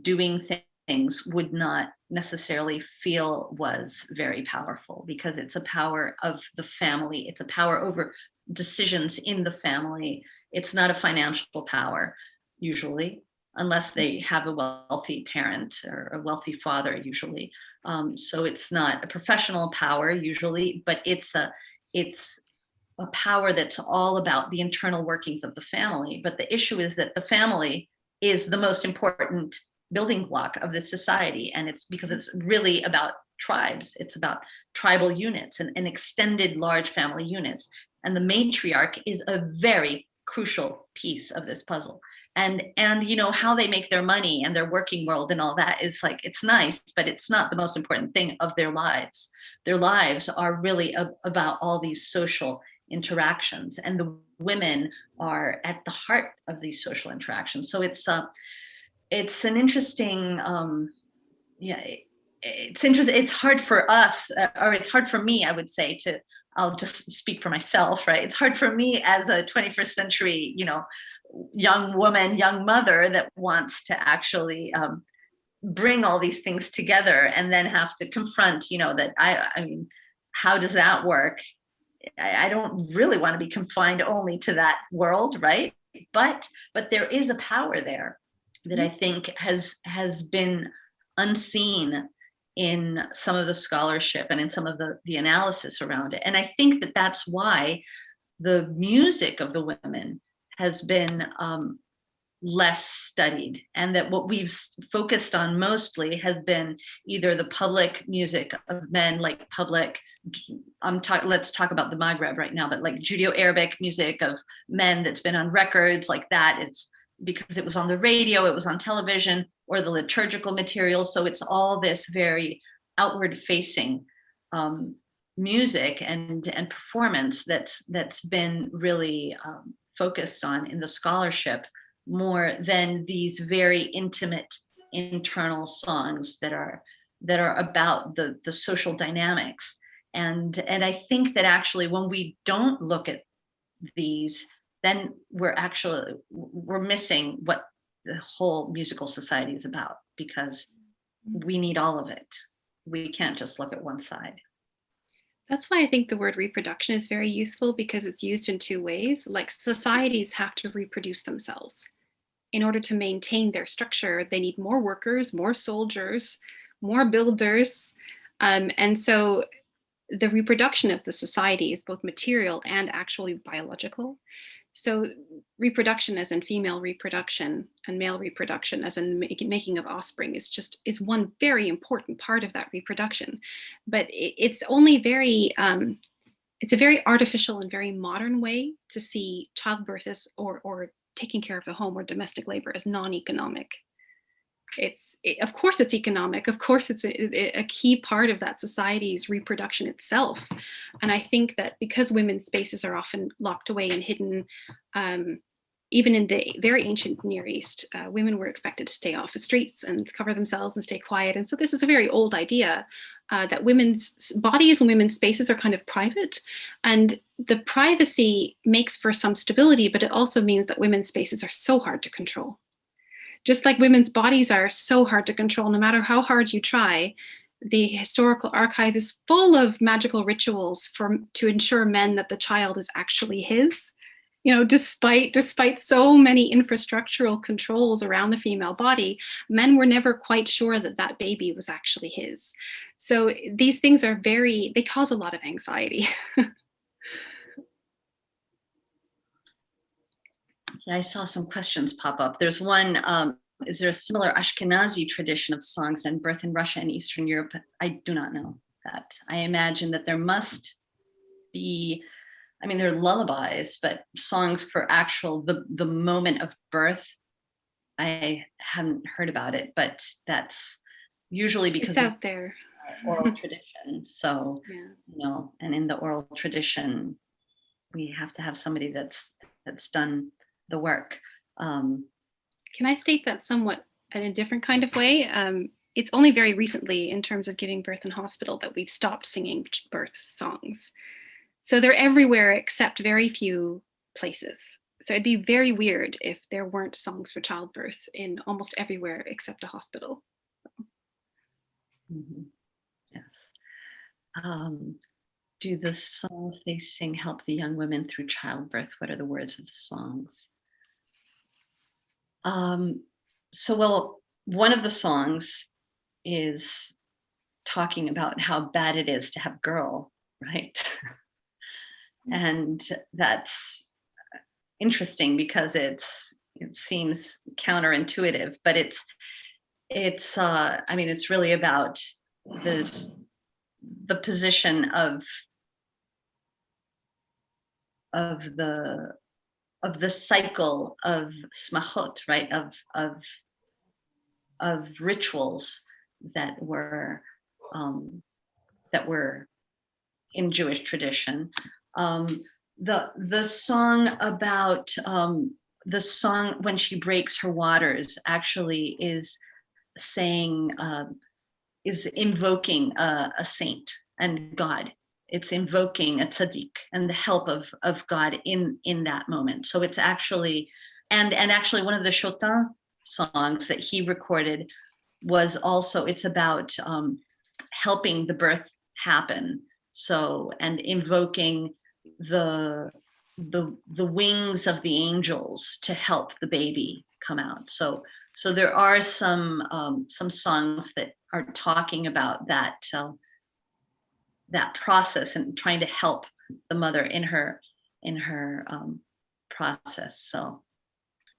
doing things would not necessarily feel was very powerful, because it's a power of the family. It's a power over decisions in the family. It's not a financial power, usually, unless they have a wealthy parent or a wealthy father, usually. So it's not a professional power, usually, but it's a power that's all about the internal workings of the family. But the issue is that the family is the most important building block of this society. And it's because it's really about tribes. It's about tribal units and extended large family units. And the matriarch is a very crucial piece of this puzzle. And you know, how they make their money and their working world and all that is like, it's nice, but it's not the most important thing of their lives. Their lives are really about all these social interactions, and the women are at the heart of these social interactions. So it's an interesting, it's interesting. It's hard for us, or it's hard for me, I would say, I'll just speak for myself, right? It's hard for me as a 21st century, you know, young woman, young mother that wants to actually bring all these things together, and then have to confront, you know, that I mean, how does that work? I don't really want to be confined only to that world, right? But there is a power there that I think has been unseen in some of the scholarship and in some of the analysis around it. And I think that that's why the music of the women has been less studied, and that what we've focused on mostly has been either the public music of men, like public, let's talk about the Maghreb right now, but like Judeo-Arabic music of men that's been on records like that. It's because it was on the radio, it was on television, or the liturgical materials. So it's all this very outward facing music and performance that's been really focused on in the scholarship, more than these very intimate internal songs that are about the social dynamics. And I think that actually when we don't look at these, then we're missing what the whole musical society is about, because we need all of it. We can't just look at one side. That's why I think the word reproduction is very useful, because it's used in two ways. Like, societies have to reproduce themselves. In order to maintain their structure, they need more workers, more soldiers, more builders. And so the reproduction of the society is both material and actually biological. So reproduction, as in female reproduction, and male reproduction as in making of offspring, is one very important part of that reproduction. But it's only it's a very artificial and very modern way to see childbirth as, or taking care of the home or domestic labor, as non-economic. Of course it's economic. Of course it's a key part of that society's reproduction itself. And I think that because women's spaces are often locked away and hidden, even in the very ancient Near East, women were expected to stay off the streets and cover themselves and stay quiet. And so this is a very old idea that women's bodies and women's spaces are kind of private. And the privacy makes for some stability, but it also means that women's spaces are so hard to control. Just like women's bodies are so hard to control, no matter how hard you try. The historical archive is full of magical rituals to ensure men that the child is actually his. despite so many infrastructural controls around the female body, men were never quite sure that that baby was actually his. So these things they cause a lot of anxiety. Yeah, I saw some questions pop up. There's one, is there a similar Ashkenazi tradition of songs and birth in Russia and Eastern Europe? I do not know that. I imagine that there must be, I mean, there are lullabies, but songs for actual, the moment of birth, I haven't heard about it, but that's usually because it's out there. Oral tradition. So, and in the oral tradition, we have to have somebody that's done the work. Can I state that somewhat in a different kind of way? It's only very recently, in terms of giving birth in hospital, that we've stopped singing birth songs. So they're everywhere except very few places. So it'd be very weird if there weren't songs for childbirth in almost everywhere except a hospital. Mm-hmm. Yes. Do the songs they sing help the young women through childbirth? What are the words of the songs? Well, one of the songs is talking about how bad it is to have a girl, right? And that's interesting because it seems counterintuitive, but it's really about the position of the cycle of smachot, right? Of rituals that were in Jewish tradition. The song about the song when she breaks her waters actually is saying is invoking a saint and God. It's invoking a tzaddik and the help of God in that moment. So it's actually, and actually one of the Chotin songs that he recorded was also, it's about helping the birth happen. So, and invoking the wings of the angels to help the baby come out. So there are some songs that are talking about that process and trying to help the mother in her process. So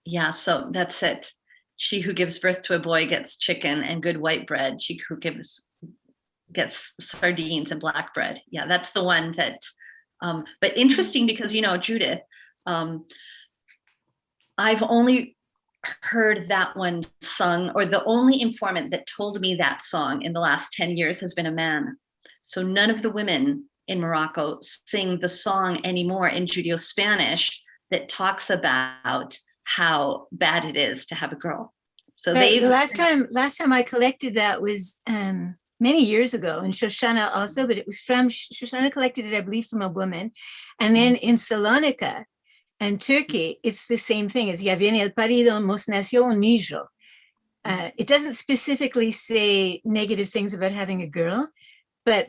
yeah, so that's it. She who gives birth to a boy gets chicken and good white bread. She who gets sardines and black bread. Yeah, that's the one that, but interesting because, Judith, I've only heard that one sung, or the only informant that told me that song in the last 10 years has been a man. So none of the women in Morocco sing the song anymore in Judeo-Spanish that talks about how bad it is to have a girl. So the last time I collected that was many years ago in Shoshana also, but it was from Shoshana collected it, I believe, from a woman. And then in Salonika and Turkey, it's the same thing as Ya viene el parido, mos nació un niño. It doesn't specifically say negative things about having a girl, but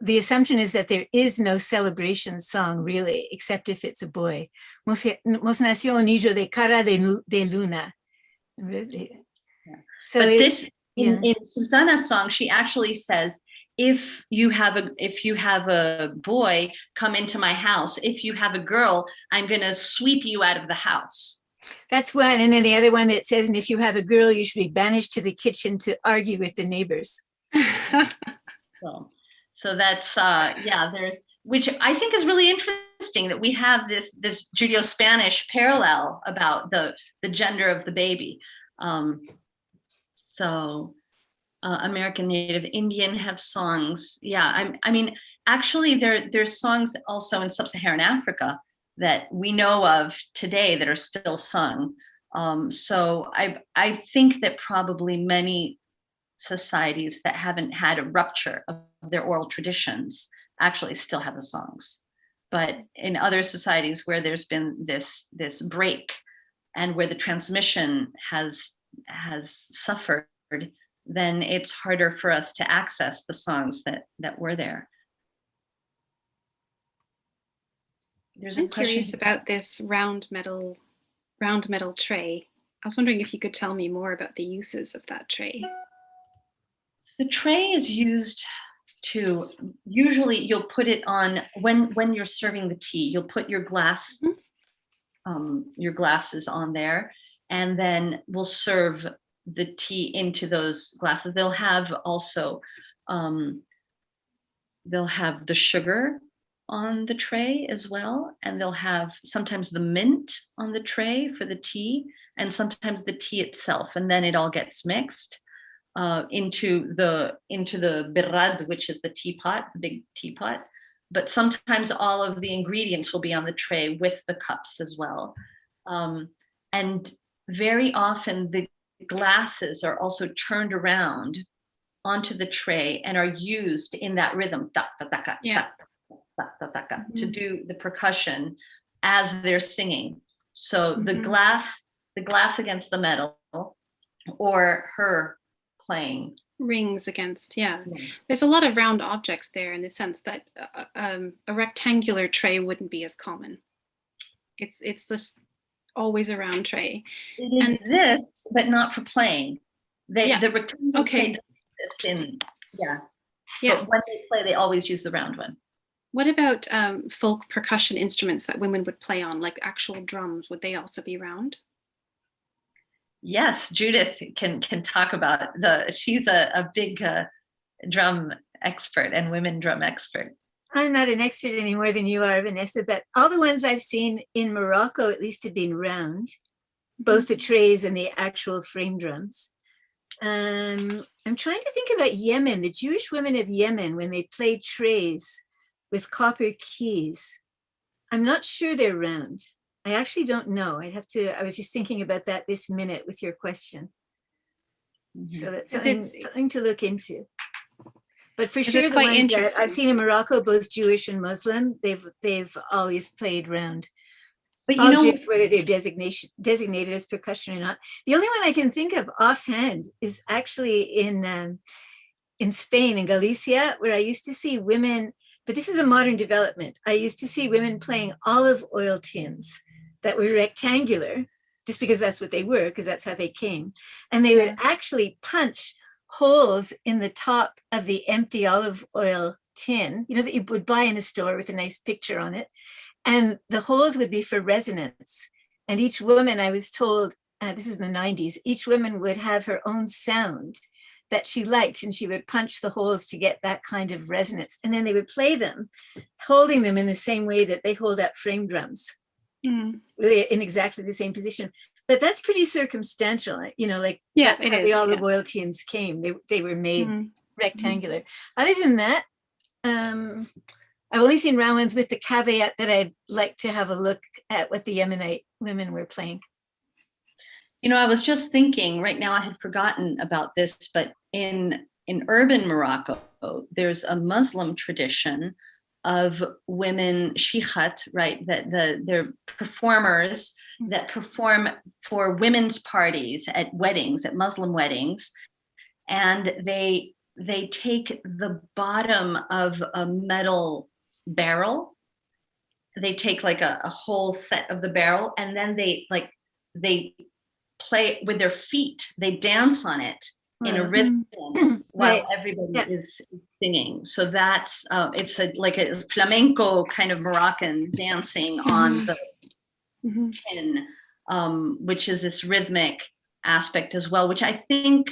the assumption is that there is no celebration song really, except if it's a boy. Mos nació un niño de cara de luna. Really. Yeah. So but in Sultana's song, she actually says, if you have a boy, come into my house. If you have a girl, I'm going to sweep you out of the house. That's one. And then the other one that says, and if you have a girl, you should be banished to the kitchen to argue with the neighbors. So that's, there's, which I think is really interesting that we have this Judeo-Spanish parallel about the gender of the baby. American Native Indian have songs. Yeah, I mean, actually there's songs also in Sub-Saharan Africa that we know of today that are still sung. So I think that probably many societies that haven't had a rupture of their oral traditions actually still have the songs. But in other societies where there's been this break and where the transmission has suffered, then it's harder for us to access the songs that were there. there's I'm a question. curious about this round metal tray. I was wondering if you could tell me more about the uses of that tray. The tray is used to, usually you'll put it on when you're serving the tea, you'll put your glasses on there, and then we'll serve the tea into those glasses. They'll have also, they'll have the sugar on the tray as well, and they'll have sometimes the mint on the tray for the tea, and sometimes the tea itself, and then it all gets mixed into the birad, which is the teapot, the big teapot. But sometimes all of the ingredients will be on the tray with the cups as well. And very often the glasses are also turned around onto the tray and are used in that rhythm, to do the percussion as they're singing. So the glass against the metal, or her playing. Rings against, There's a lot of round objects there in the sense that a rectangular tray wouldn't be as common. It's just always a round tray. It exists, but not for playing. The rectangular tray doesn't exist in, But when they play, they always use the round one. What about folk percussion instruments that women would play on, like actual drums? Would they also be round? Yes, Judith can talk about she's a big drum expert and women drum expert. I'm not an expert any more than you are, Vanessa, but all the ones I've seen in Morocco at least have been round, both the trays and the actual frame drums. I'm trying to think about Yemen, the Jewish women of Yemen, when they played trays with copper keys. I'm not sure they're round. I actually don't know. I was just thinking about that this minute with your question. So that's something to look into. But for sure, the ones that I've seen in Morocco, both Jewish and Muslim, they've always played round. But objects, whether they're designated as percussion or not. The only one I can think of offhand is actually in Spain, in Galicia, where I used to see women, but this is a modern development. I used to see women playing olive oil tins that were rectangular, just because that's what they were, because that's how they came. And they would actually punch holes in the top of the empty olive oil tin, that you would buy in a store with a nice picture on it. And the holes would be for resonance. And each woman, I was told, this is in the 90s, each woman would have her own sound that she liked, and she would punch the holes to get that kind of resonance. And then they would play them, holding them in the same way that they hold up frame drums, really in exactly the same position. But that's pretty circumstantial, that's how the olive oil tins came. They were made rectangular. Other than that, I've only seen round ones, with the caveat that I'd like to have a look at what the Yemenite women were playing. I was just thinking right now, I had forgotten about this, but in urban Morocco, there's a Muslim tradition of women shikhat, right? That they're performers that perform for women's parties at weddings, at Muslim weddings, and they take the bottom of a metal barrel. They take like a whole set of the barrel, and then they play with their feet. They dance on it in a rhythm while everybody is singing. So that's it's like a flamenco kind of Moroccan dancing on the tin, which is this rhythmic aspect as well, which I think,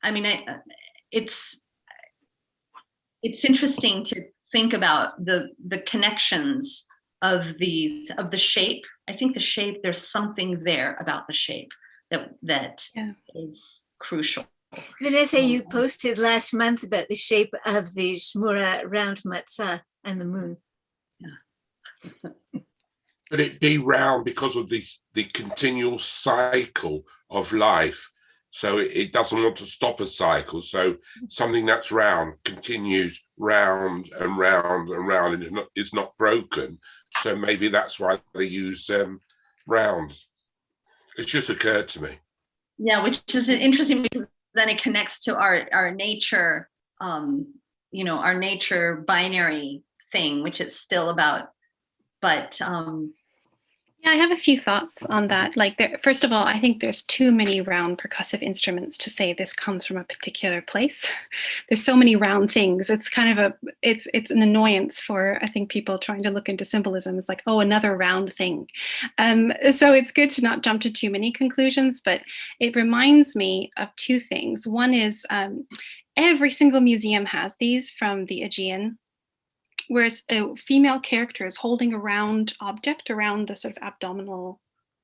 it's interesting to think about the connections of the shape. I think the shape, there's something there about the shape that is crucial. Vanessa, you posted last month about the shape of the Shmura round matzah and the moon. But it be round because of the continual cycle of life. So it doesn't want to stop a cycle. So something that's round continues round and round and round, and is not broken. So maybe that's why they use round. It's just occurred to me. Yeah, which is interesting, because then it connects to our nature, our nature binary thing, which is still about But yeah, I have a few thoughts on that. Like, first of all, I think there's too many round percussive instruments to say this comes from a particular place. There's so many round things. It's kind of it's an annoyance for, I think, people trying to look into symbolism. It's like, oh, another round thing. So it's good to not jump to too many conclusions, but it reminds me of two things. One is every single museum has these from the Aegean, whereas a female character is holding a round object around the sort of abdominal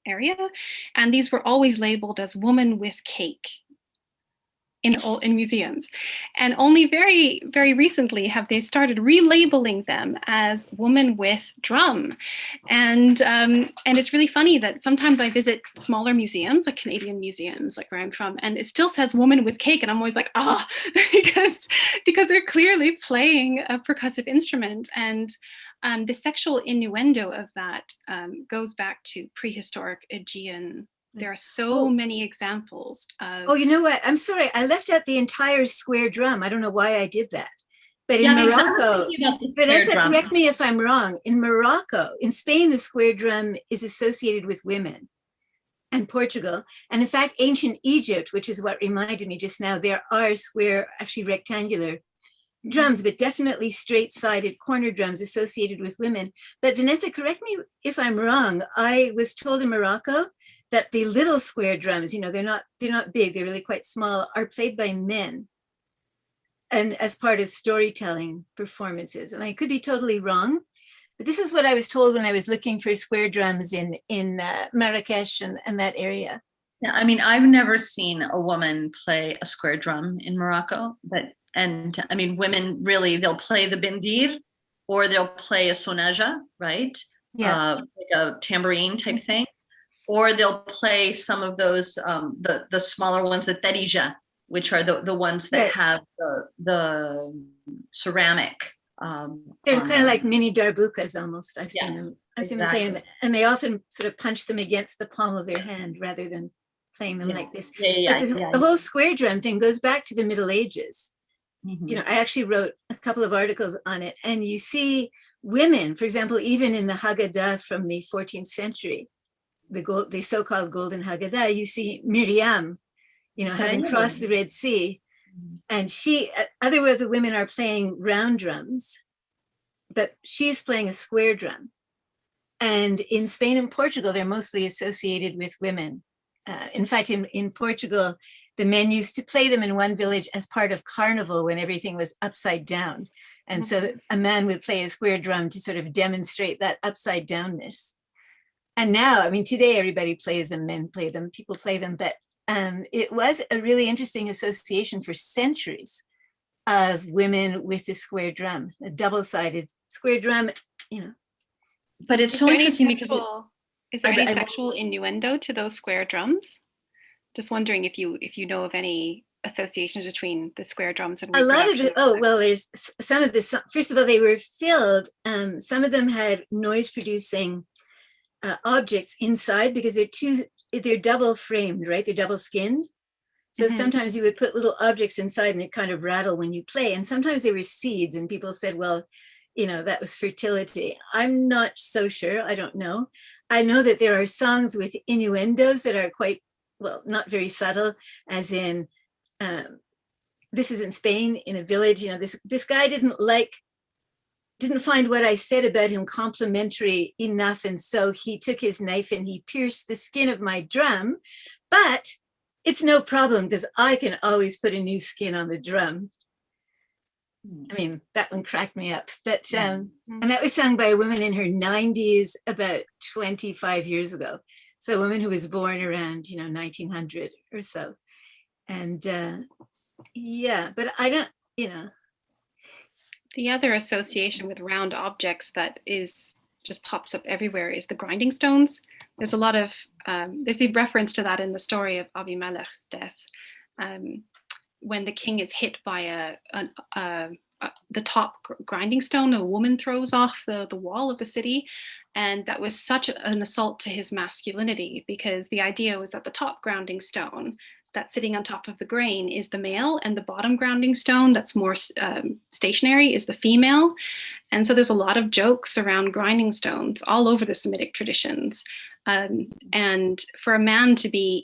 area. And these were always labeled as woman with cake in museums. And only very, very recently have they started relabeling them as woman with drum. And it's really funny that sometimes I visit smaller museums, like Canadian museums, like where I'm from, and it still says woman with cake. And I'm always like, because they're clearly playing a percussive instrument. And the sexual innuendo of that goes back to prehistoric Aegean. There are so many examples of... Oh, you know what? I'm sorry. I left out the entire square drum. I don't know why I did that. But in Morocco, Vanessa, correct me if I'm wrong. In Morocco, in Spain, the square drum is associated with women, and Portugal. And in fact, ancient Egypt, which is what reminded me just now, there are square, actually rectangular drums, but definitely straight-sided corner drums associated with women. But Vanessa, correct me if I'm wrong. I was told in Morocco that the little square drums, you know, they're not big, they're really quite small, are played by men, and as part of storytelling performances. And I could be totally wrong, but this is what I was told when I was looking for square drums in Marrakesh and that area. Yeah, I mean, I've never seen a woman play a square drum in Morocco, and I mean, women really, they'll play the bindir or they'll play a sonaja, right? Yeah. Like a tambourine type thing. Or they'll play some of those, the smaller ones, the terija, which are the ones that have the ceramic. They're kind of like mini darbukas almost. I've seen them. I've seen them playing, and they often sort of punch them against the palm of their hand rather than playing them like this. The whole square drum thing goes back to the Middle Ages. Mm-hmm. You know, I actually wrote a couple of articles on it, and you see women, for example, even in the Haggadah from the 14th century, the so-called Golden Haggadah, you see Miriam, you know, having crossed the Red Sea, and other of the women are playing round drums, but she's playing a square drum. And in Spain and Portugal, they're mostly associated with women. In fact, in Portugal, the men used to play them in one village as part of carnival when everything was upside down. And so a man would play a square drum to sort of demonstrate that upside downness. And now, I mean, today everybody plays them, men play them, people play them, but it was a really interesting association for centuries of women with the square drum, a double-sided square drum, you know. But it's so interesting because is there any sexual innuendo to those square drums? Just wondering if you know of any associations between the square drums and a lot of there's some of this. First of all, they were filled. Some of them had noise-producing objects inside because they're double framed, right? They're double skinned. So sometimes you would put little objects inside and it kind of rattle when you play. And sometimes they were seeds, and people said, well, you know, that was fertility. I'm not so sure. I don't know. I know that there are songs with innuendos that are quite, well, not very subtle, as in, this is in Spain, in a village, you know, this guy didn't find what I said about him complimentary enough. And so he took his knife and he pierced the skin of my drum, but it's no problem because I can always put a new skin on the drum. I mean, that one cracked me up. But and that was sung by a woman in her 90s about 25 years ago. So a woman who was born around, 1900 or so. And yeah, but I don't, The other association with round objects that just pops up everywhere is the grinding stones. There's a lot of, there's a reference to that in the story of Abimelech's death. When the king is hit by the top grinding stone, a woman throws off the wall of the city. And that was such an assault to his masculinity, because the idea was that the top grounding stone that's sitting on top of the grain is the male, and the bottom grounding stone that's more stationary is the female. And so there's a lot of jokes around grinding stones all over the Semitic traditions. And for a man to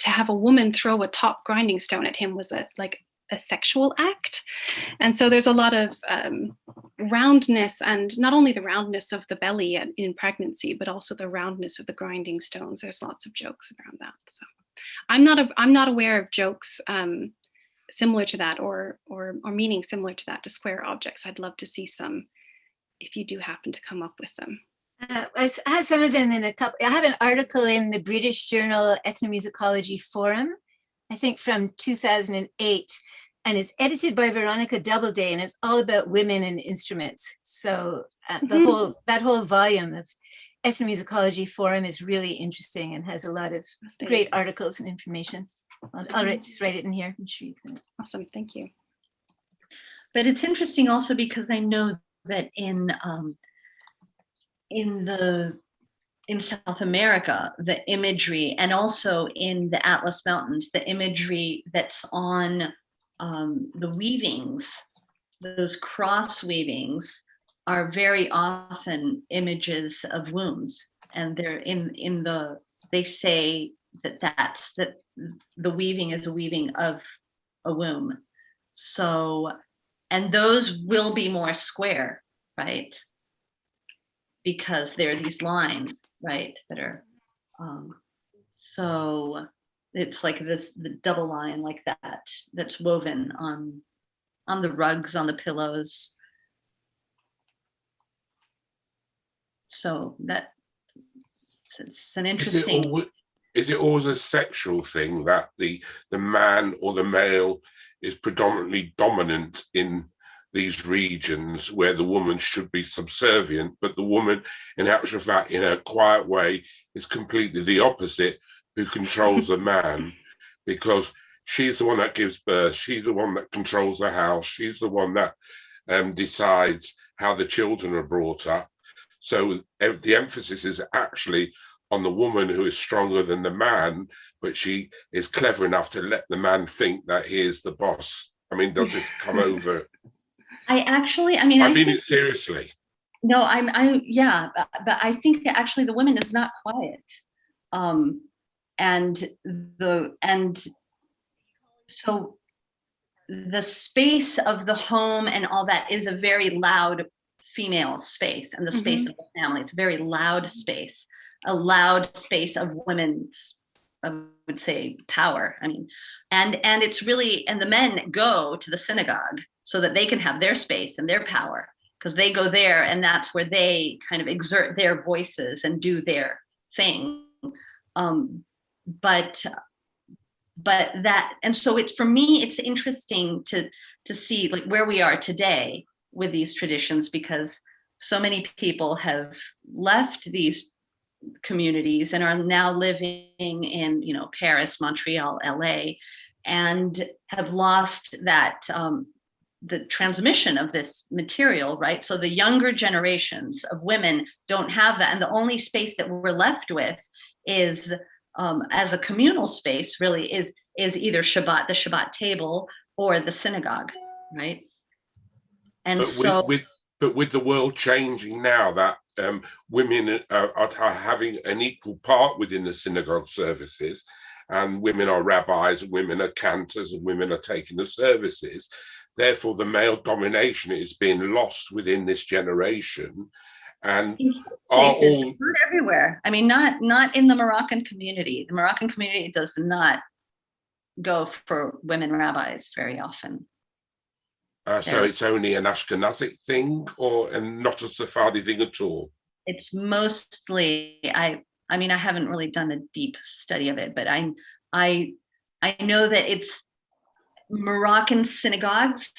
have a woman throw a top grinding stone at him was a sexual act. And so there's a lot of roundness, and not only the roundness of the belly in pregnancy, but also the roundness of the grinding stones. There's lots of jokes around that. So I'm not aware of jokes similar to that or meaning similar to that to square objects. I'd love to see some if you do happen to come up with them. I have some of them in a couple. I have an article in the British journal Ethnomusicology Forum, I think from 2008, and it's edited by Veronica Doubleday, and it's all about women and instruments. So that whole volume of Ethnomusicology Forum is really interesting and has a lot of great articles and information. I'll just write it in here. I'm sure you can. Awesome, thank you. But it's interesting also because I know that in South America, the imagery, and also in the Atlas Mountains, the imagery that's on the weavings, those cross weavings, are very often images of wombs, and they're they say that the weaving is a weaving of a womb. So, and those will be more square, right? Because there are these lines, right, that are, so it's like the double line like that, that's woven on the rugs, on the pillows. So it's an interesting. Is it always a sexual thing that the man or the male is predominantly dominant in these regions where the woman should be subservient, but the woman, in actual fact, in a quiet way, is completely the opposite, who controls the man, because she's the one that gives birth, she's the one that controls the house, she's the one that decides how the children are brought up. So the emphasis is actually on the woman who is stronger than the man, but she is clever enough to let the man think that he is the boss. I mean, does this come over? I mean it seriously. No, but I think that actually the woman is not quiet. And so the space of the home and all that is a very loud female space, and the space of the family, it's a very loud space, a loud space of women's, I would say, power. I mean, and it's really, and the men go to the synagogue so that they can have their space and their power, because they go there and that's where they kind of exert their voices and do their thing. But that, and so it's, for me, it's interesting to see like where we are today with these traditions, because so many people have left these communities and are now living in, Paris, Montreal, LA, and have lost that, the transmission of this material, right? So the younger generations of women don't have that. And the only space that we're left with is, as a communal space, really is either Shabbat, the Shabbat table, or the synagogue, right? And but with the world changing now, that women are having an equal part within the synagogue services, and women are rabbis, and women are cantors, and women are taking the services. Therefore, the male domination is being lost within this generation. And places, not everywhere. I mean, not in the Moroccan community. The Moroccan community does not go for women rabbis very often. So it's only an Ashkenazic thing, and not a Sephardi thing at all? It's mostly, I mean, I haven't really done a deep study of it, but I know that it's Moroccan synagogues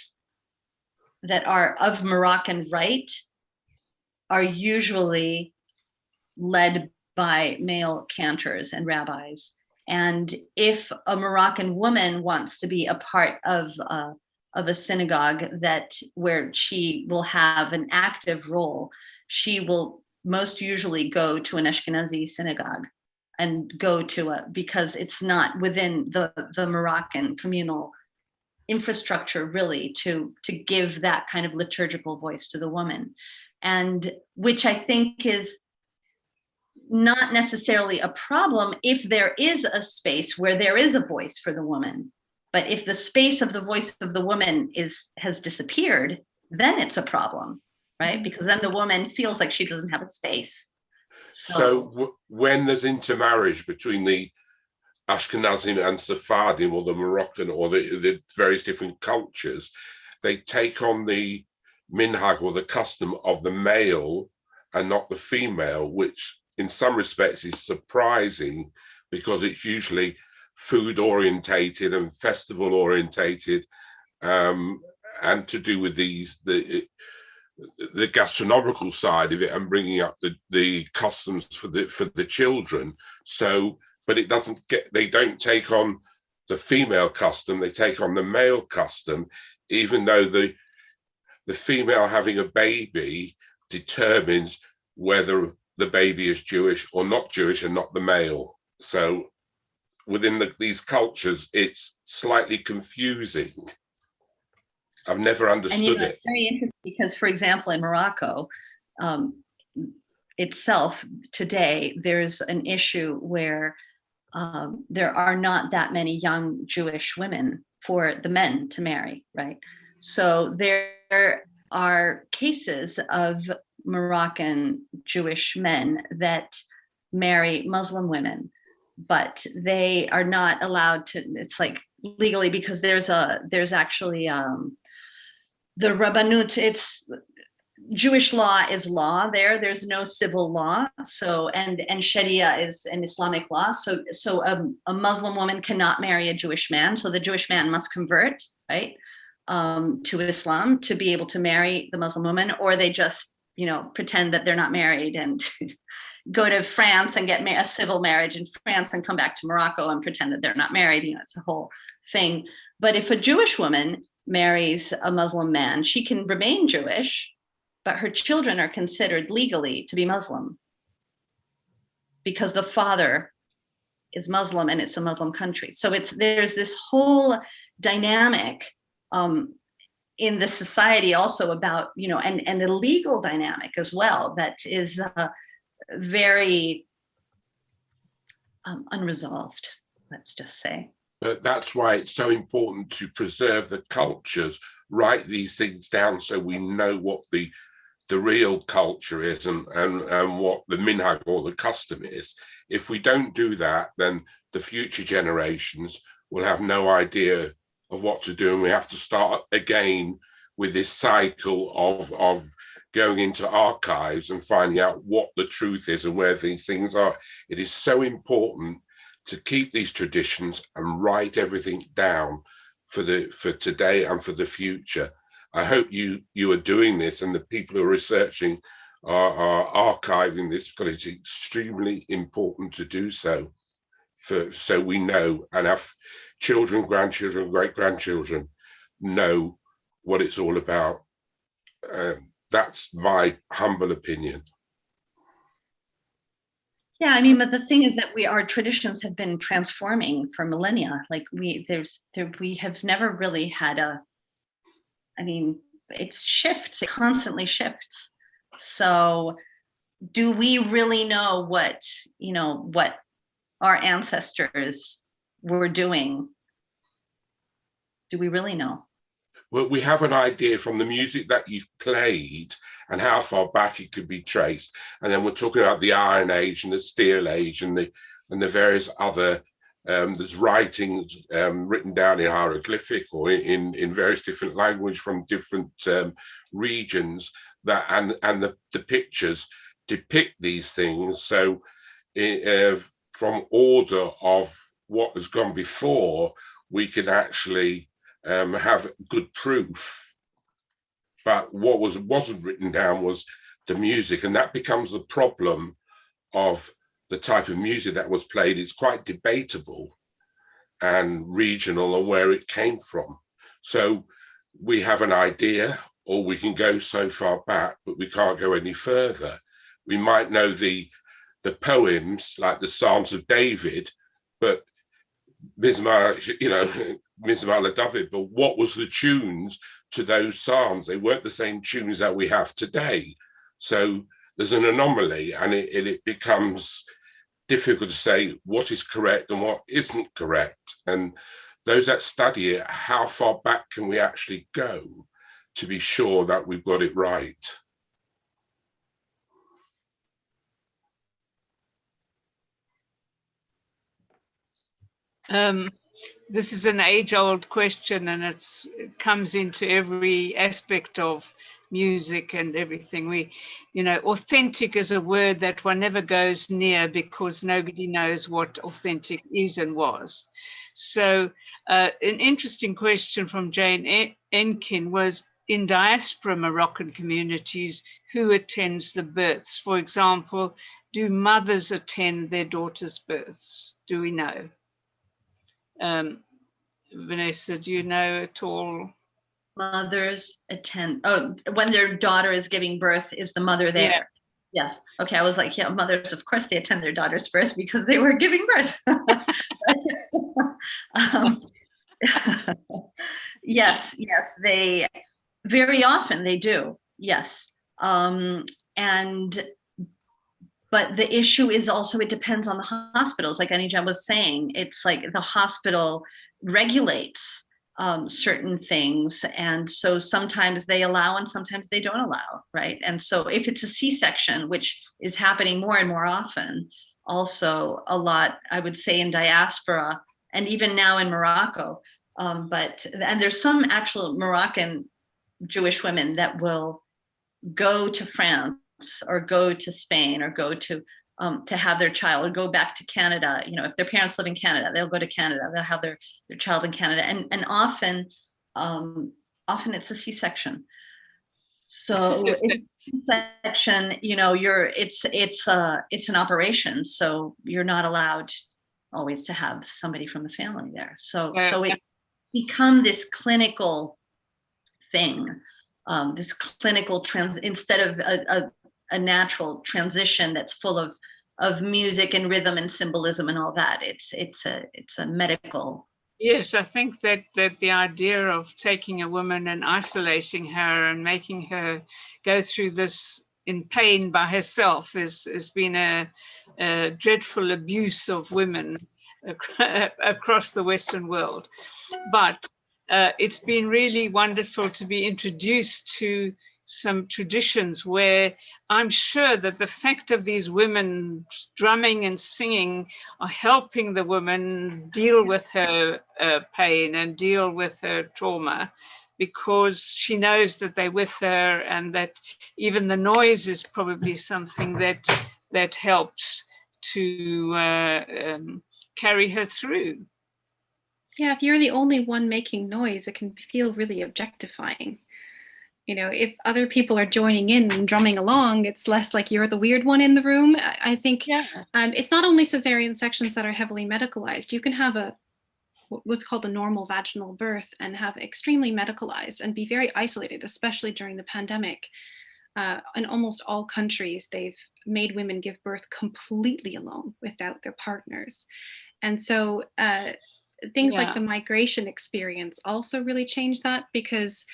that are of Moroccan rite are usually led by male cantors and rabbis. And if a Moroccan woman wants to be a part of a synagogue where she will have an active role, she will most usually go to an Ashkenazi synagogue. and go to because it's not within the Moroccan communal infrastructure really to give that kind of liturgical voice to the woman, and which I think is not necessarily a problem if there is a space where there is a voice for the woman. But if the space of the voice of the woman has disappeared, then it's a problem, right? Because then the woman feels like she doesn't have a space. So when there's intermarriage between the Ashkenazim and Sephardim, or the Moroccan, or the various different cultures, they take on the minhag, or the custom of the male and not the female, which in some respects is surprising, because it's usually food orientated and festival orientated, and to do with the gastronomical side of it, and bringing up the customs for the children. So, but it doesn't they don't take on the female custom, they take on the male custom, even though the female having a baby determines whether the baby is Jewish or not Jewish, and not the male. So within these cultures, it's slightly confusing. I've never understood it. It's very interesting because, for example, in Morocco itself today, there's an issue where there are not that many young Jewish women for the men to marry, right? So there are cases of Moroccan Jewish men that marry Muslim women, but they are not allowed to, it's like legally, because there's actually the Rabbanut, it's Jewish law is law there. There's no civil law. So, and Sharia is an Islamic law. So a Muslim woman cannot marry a Jewish man. So the Jewish man must convert, right, to Islam to be able to marry the Muslim woman, or they just, pretend that they're not married and go to France and get a civil marriage in France and come back to Morocco and pretend that they're not married. It's a whole thing. But if a Jewish woman marries a Muslim man, she can remain Jewish, but her children are considered legally to be Muslim because the father is Muslim and it's a Muslim country. So there's this whole dynamic in the society also about, and the legal dynamic as well, that is very unresolved, let's just say. But that's why it's so important to preserve the cultures, write these things down so we know what the real culture is and what the minhag or the custom is. If we don't do that, then the future generations will have no idea of what to do, and we have to start again with this cycle of going into archives and finding out what the truth is and where these things are. It is so important to keep these traditions and write everything down for today and for the future. I hope you are doing this, and the people who are researching are archiving this, because it's extremely important to do so, so we know, and our children, grandchildren, great-grandchildren know what it's all about. That's my humble opinion. Yeah, but the thing is that our traditions have been transforming for millennia. Like we have never really had it shifts, it constantly shifts. So do we really know what our ancestors were doing? Do we really know? Well, we have an idea from the music that you've played and how far back it could be traced. And then we're talking about the Iron Age and the Steel Age and the various other, there's writings written down in hieroglyphic or in various different language from different regions, that and the pictures depict these things. So from order of what has gone before, we can actually have good proof. But what wasn't written down was the music, and that becomes the problem of the type of music that was played. It's quite debatable and regional on where it came from. So we have an idea, or we can go so far back, but we can't go any further. We might know the the poems like the Psalms of David, but Mizmar, Mizmar David, but what was the tunes to those psalms? They weren't the same tunes that we have today. So there's an anomaly, and it becomes difficult to say what is correct and what isn't correct. And those that study it, how far back can we actually go to be sure that we've got it right? This is an age-old question, and it comes into every aspect of music and everything. Authentic is a word that one never goes near because nobody knows what authentic is and was. So an interesting question from Jane Enkin was, in diaspora Moroccan communities, who attends the births? For example, do mothers attend their daughters' births? Do we know? Vanessa, do you know at all? Mothers attend, when their daughter is giving birth, is the mother there? Yeah. Yes. Okay. I was like, yeah, mothers, of course they attend their daughter's birth because they were giving birth. Yes, they very often they do. Yes. But the issue is also, it depends on the hospitals. Like Anija was saying, it's like the hospital regulates certain things. And so sometimes they allow and sometimes they don't allow, right? And so if it's a C-section, which is happening more and more often, also a lot, I would say, in diaspora and even now in Morocco. And there's some actual Moroccan Jewish women that will go to France or go to Spain or go to have their child, or go back to Canada. If their parents live in Canada, they'll go to Canada. They'll have their child in Canada, and often it's a C-section. So it's C-section, it's an operation, so you're not allowed always to have somebody from the family there. So it become this clinical thing, this clinical instead of a natural transition that's full of music and rhythm and symbolism and all that. It's a medical. Yes, I think that the idea of taking a woman and isolating her and making her go through this in pain by herself has been a dreadful abuse of women across the Western world. But it's been really wonderful to be introduced to some traditions where I'm sure that the fact of these women drumming and singing are helping the woman deal with her pain and deal with her trauma, because she knows that they're with her, and that even the noise is probably something that helps to carry her through. Yeah, if you're the only one making noise, it can feel really objectifying. If other people are joining in and drumming along, it's less like you're the weird one in the room. I think it's not only cesarean sections that are heavily medicalized. You can have what's called a normal vaginal birth and have extremely medicalized and be very isolated, especially during the pandemic. In almost all countries, they've made women give birth completely alone without their partners. And so things like the migration experience also really changed that, because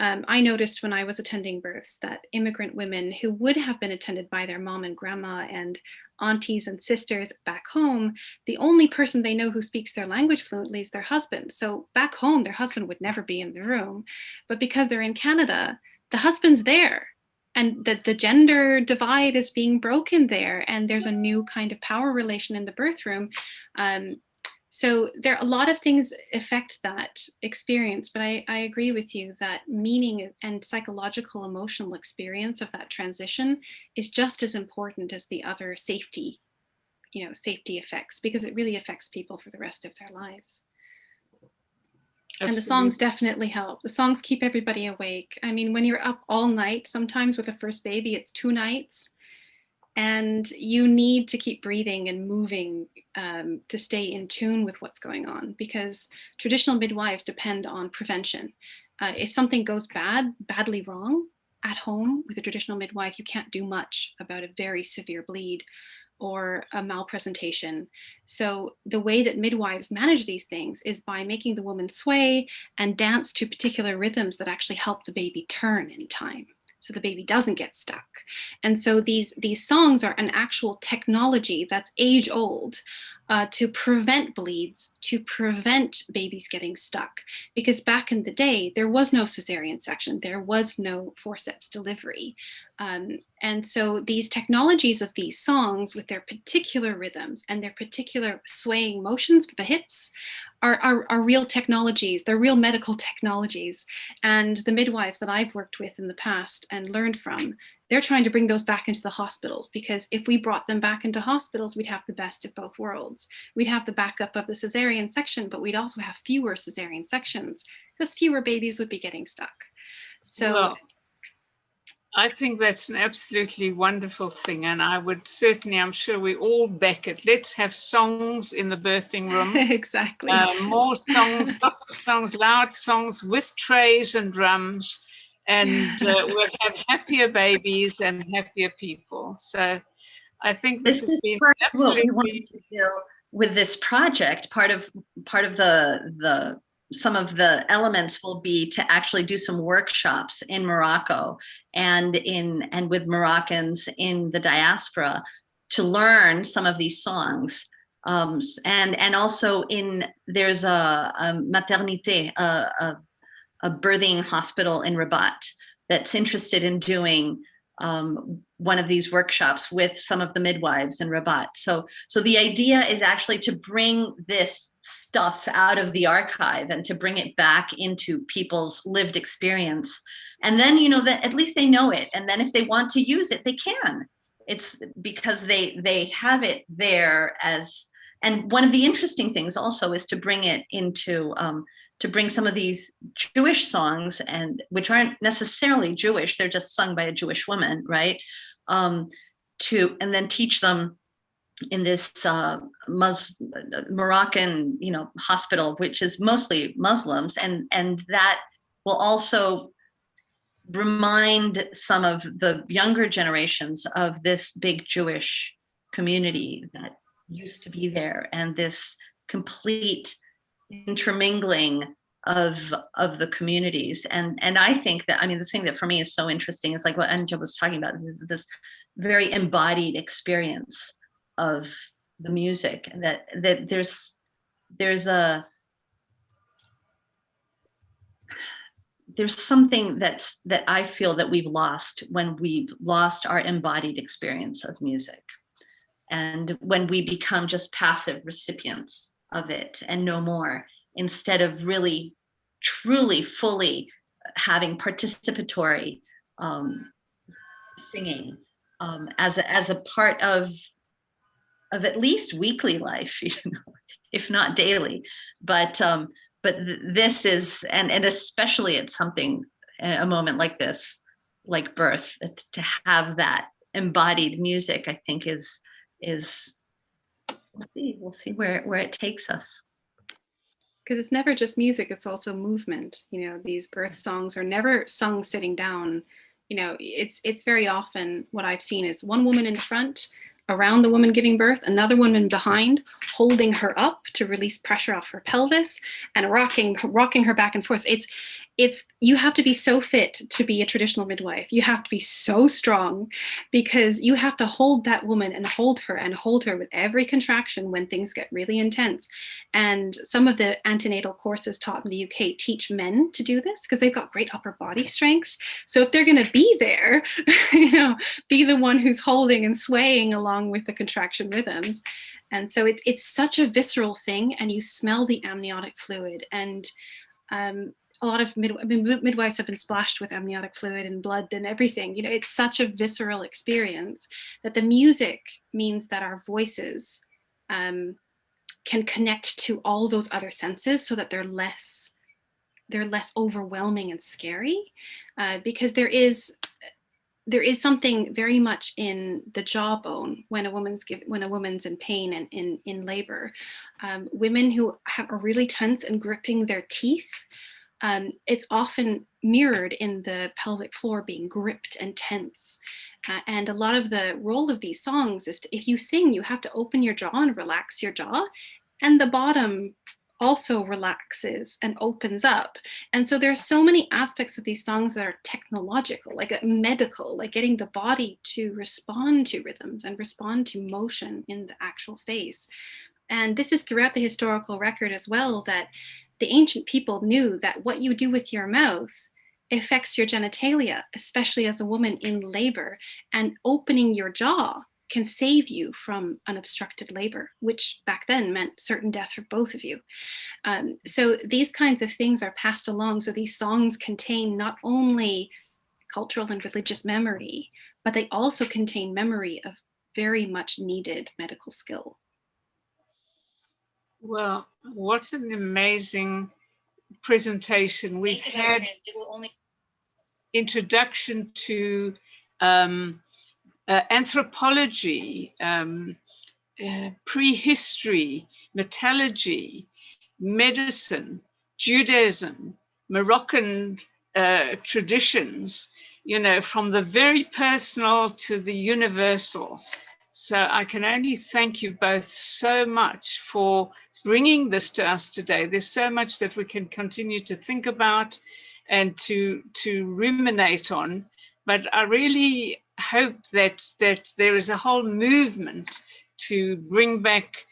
I noticed when I was attending births that immigrant women who would have been attended by their mom and grandma and aunties and sisters back home, the only person they know who speaks their language fluently is their husband. So back home, their husband would never be in the room. But because they're in Canada, the husband's there. And the gender divide is being broken there. And there's a new kind of power relation in the birth room. So there are a lot of things affect that experience, but I agree with you that meaning and psychological emotional experience of that transition is just as important as the other safety effects, because it really affects people for the rest of their lives. Absolutely. And the songs definitely help. The songs keep everybody awake. I mean, when you're up all night, sometimes with a first baby, it's 2 nights. And you need to keep breathing and moving to stay in tune with what's going on, because traditional midwives depend on prevention. If something goes badly wrong at home with a traditional midwife, you can't do much about a very severe bleed or a malpresentation. So the way that midwives manage these things is by making the woman sway and dance to particular rhythms that actually help the baby turn in time, so the baby doesn't get stuck. And so these songs are an actual technology that's age old to prevent bleeds, to prevent babies getting stuck. Because back in the day, there was no cesarean section, there was no forceps delivery. And so these technologies of these songs with their particular rhythms and their particular swaying motions for the hips are real technologies. They're real medical technologies. And the midwives that I've worked with in the past and learned from, they're trying to bring those back into the hospitals, because if we brought them back into hospitals, we'd have the best of both worlds. We'd have the backup of the cesarean section, but we'd also have fewer cesarean sections because fewer babies would be getting stuck. So well, I think that's an absolutely wonderful thing. And I would certainly, I'm sure we all back it. Let's have songs in the birthing room. Exactly. More songs, lots of songs, loud songs with trays and drums. And we'll have happier babies and happier people. So I think this has been what we wanted to do with this project. Part of the some of the elements will be to actually do some workshops in Morocco and with Moroccans in the diaspora to learn some of these songs. And also there's a maternité, a birthing hospital in Rabat that's interested in doing one of these workshops with some of the midwives in Rabat. So the idea is actually to bring this stuff out of the archive and to bring it back into people's lived experience. And then, that at least they know it. And then if they want to use it, they can. It's because they have it there and one of the interesting things also is to bring it into, to bring some of these Jewish songs, and which aren't necessarily Jewish, they're just sung by a Jewish woman, right? And then teach them in this Moroccan, hospital, which is mostly Muslims, and that will also remind some of the younger generations of this big Jewish community that used to be there, and this complete intermingling of the communities. And I think that, the thing that for me is so interesting is like what Anija was talking about, is this very embodied experience of the music, and that there's something that I feel that we've lost when we've lost our embodied experience of music, and when we become just passive recipients of it and no more, instead of really truly fully having participatory singing as a part of at least weekly life, if not daily. But this is, and especially at a moment like this, like birth, to have that embodied music, I think is we'll see where it takes us. Because it's never just music, it's also movement. These birth songs are never sung sitting down. It's very often what I've seen is one woman in front around the woman giving birth, another woman behind holding her up to release pressure off her pelvis and rocking her back and forth. You have to be so fit to be a traditional midwife. You have to be so strong, because you have to hold that woman and hold her with every contraction when things get really intense. And some of the antenatal courses taught in the UK teach men to do this because they've got great upper body strength. So if they're going to be there, be the one who's holding and swaying along with the contraction rhythms. And so it's such a visceral thing, and you smell the amniotic fluid. And a lot of midwives have been splashed with amniotic fluid and blood and everything. It's such a visceral experience that the music means that our voices can connect to all those other senses, so that they're less overwhelming and scary, because there is something very much in the jawbone when a woman's in pain and in labor. Women who are really tense and gripping their teeth it's often mirrored in the pelvic floor being gripped and tense. And a lot of the role of these songs is if you sing, you have to open your jaw and relax your jaw, and the bottom also relaxes and opens up. And so there's so many aspects of these songs that are technological, like medical, like getting the body to respond to rhythms and respond to motion in the actual face. And this is throughout the historical record as well, that the ancient people knew that what you do with your mouth affects your genitalia, especially as a woman in labor, and opening your jaw can save you from unobstructed labor, which back then meant certain death for both of you. So these kinds of things are passed along. So these songs contain not only cultural and religious memory, but they also contain memory of very much needed medical skill. Well, what an amazing presentation. We've had introduction to anthropology, prehistory, metallurgy, medicine, Judaism, Moroccan traditions, you know, from the very personal to the universal. So I can only thank you both so much for bringing this to us today. There's so much that we can continue to think about and to ruminate on, but I really hope that there is a whole movement to bring back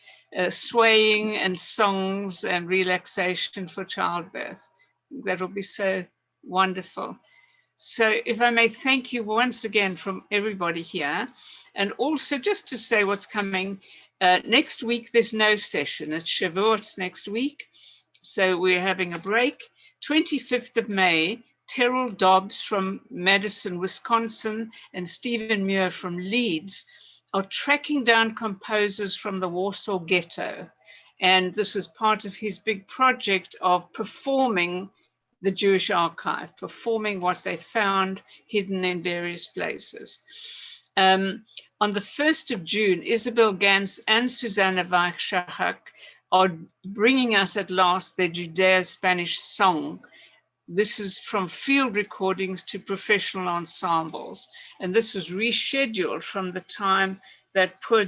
swaying and songs and relaxation for childbirth. That will be so wonderful. So if I may thank you once again from everybody here, and also just to say what's coming. Next week, there's no session. It's Shavuot next week. So we're having a break. 25th of May, Terrell Dobbs from Madison, Wisconsin, and Stephen Muir from Leeds are tracking down composers from the Warsaw Ghetto. And this is part of his big project of performing the Jewish archive, performing what they found hidden in various places. On the 1st of June, Isabel Gans and Susanna Weich-Schachak are bringing us at last their Judeo-Spanish song. This is from field recordings to professional ensembles. And this was rescheduled from the time that poor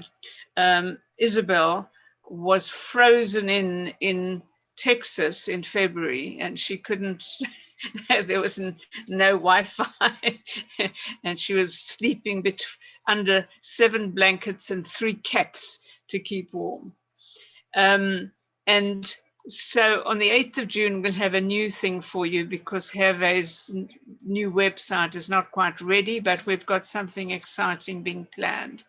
Isabel was frozen in Texas in February, and she couldn't, there was no Wi-Fi, and she was sleeping under 7 blankets and 3 cats to keep warm. And so on the 8th of June, we'll have a new thing for you because Hervé's new website is not quite ready, but we've got something exciting being planned.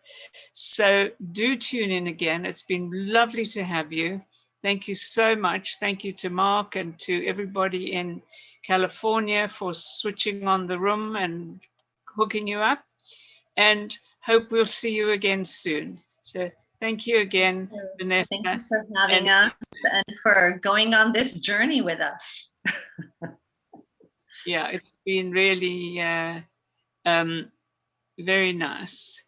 So do tune in again. It's been lovely to have you. Thank you so much. Thank you to Mark and to everybody in California for switching on the room and hooking you up. And hope we'll see you again soon. So thank you again, Vanessa. Thank you for having us and for going on this journey with us. Yeah, it's been really very nice.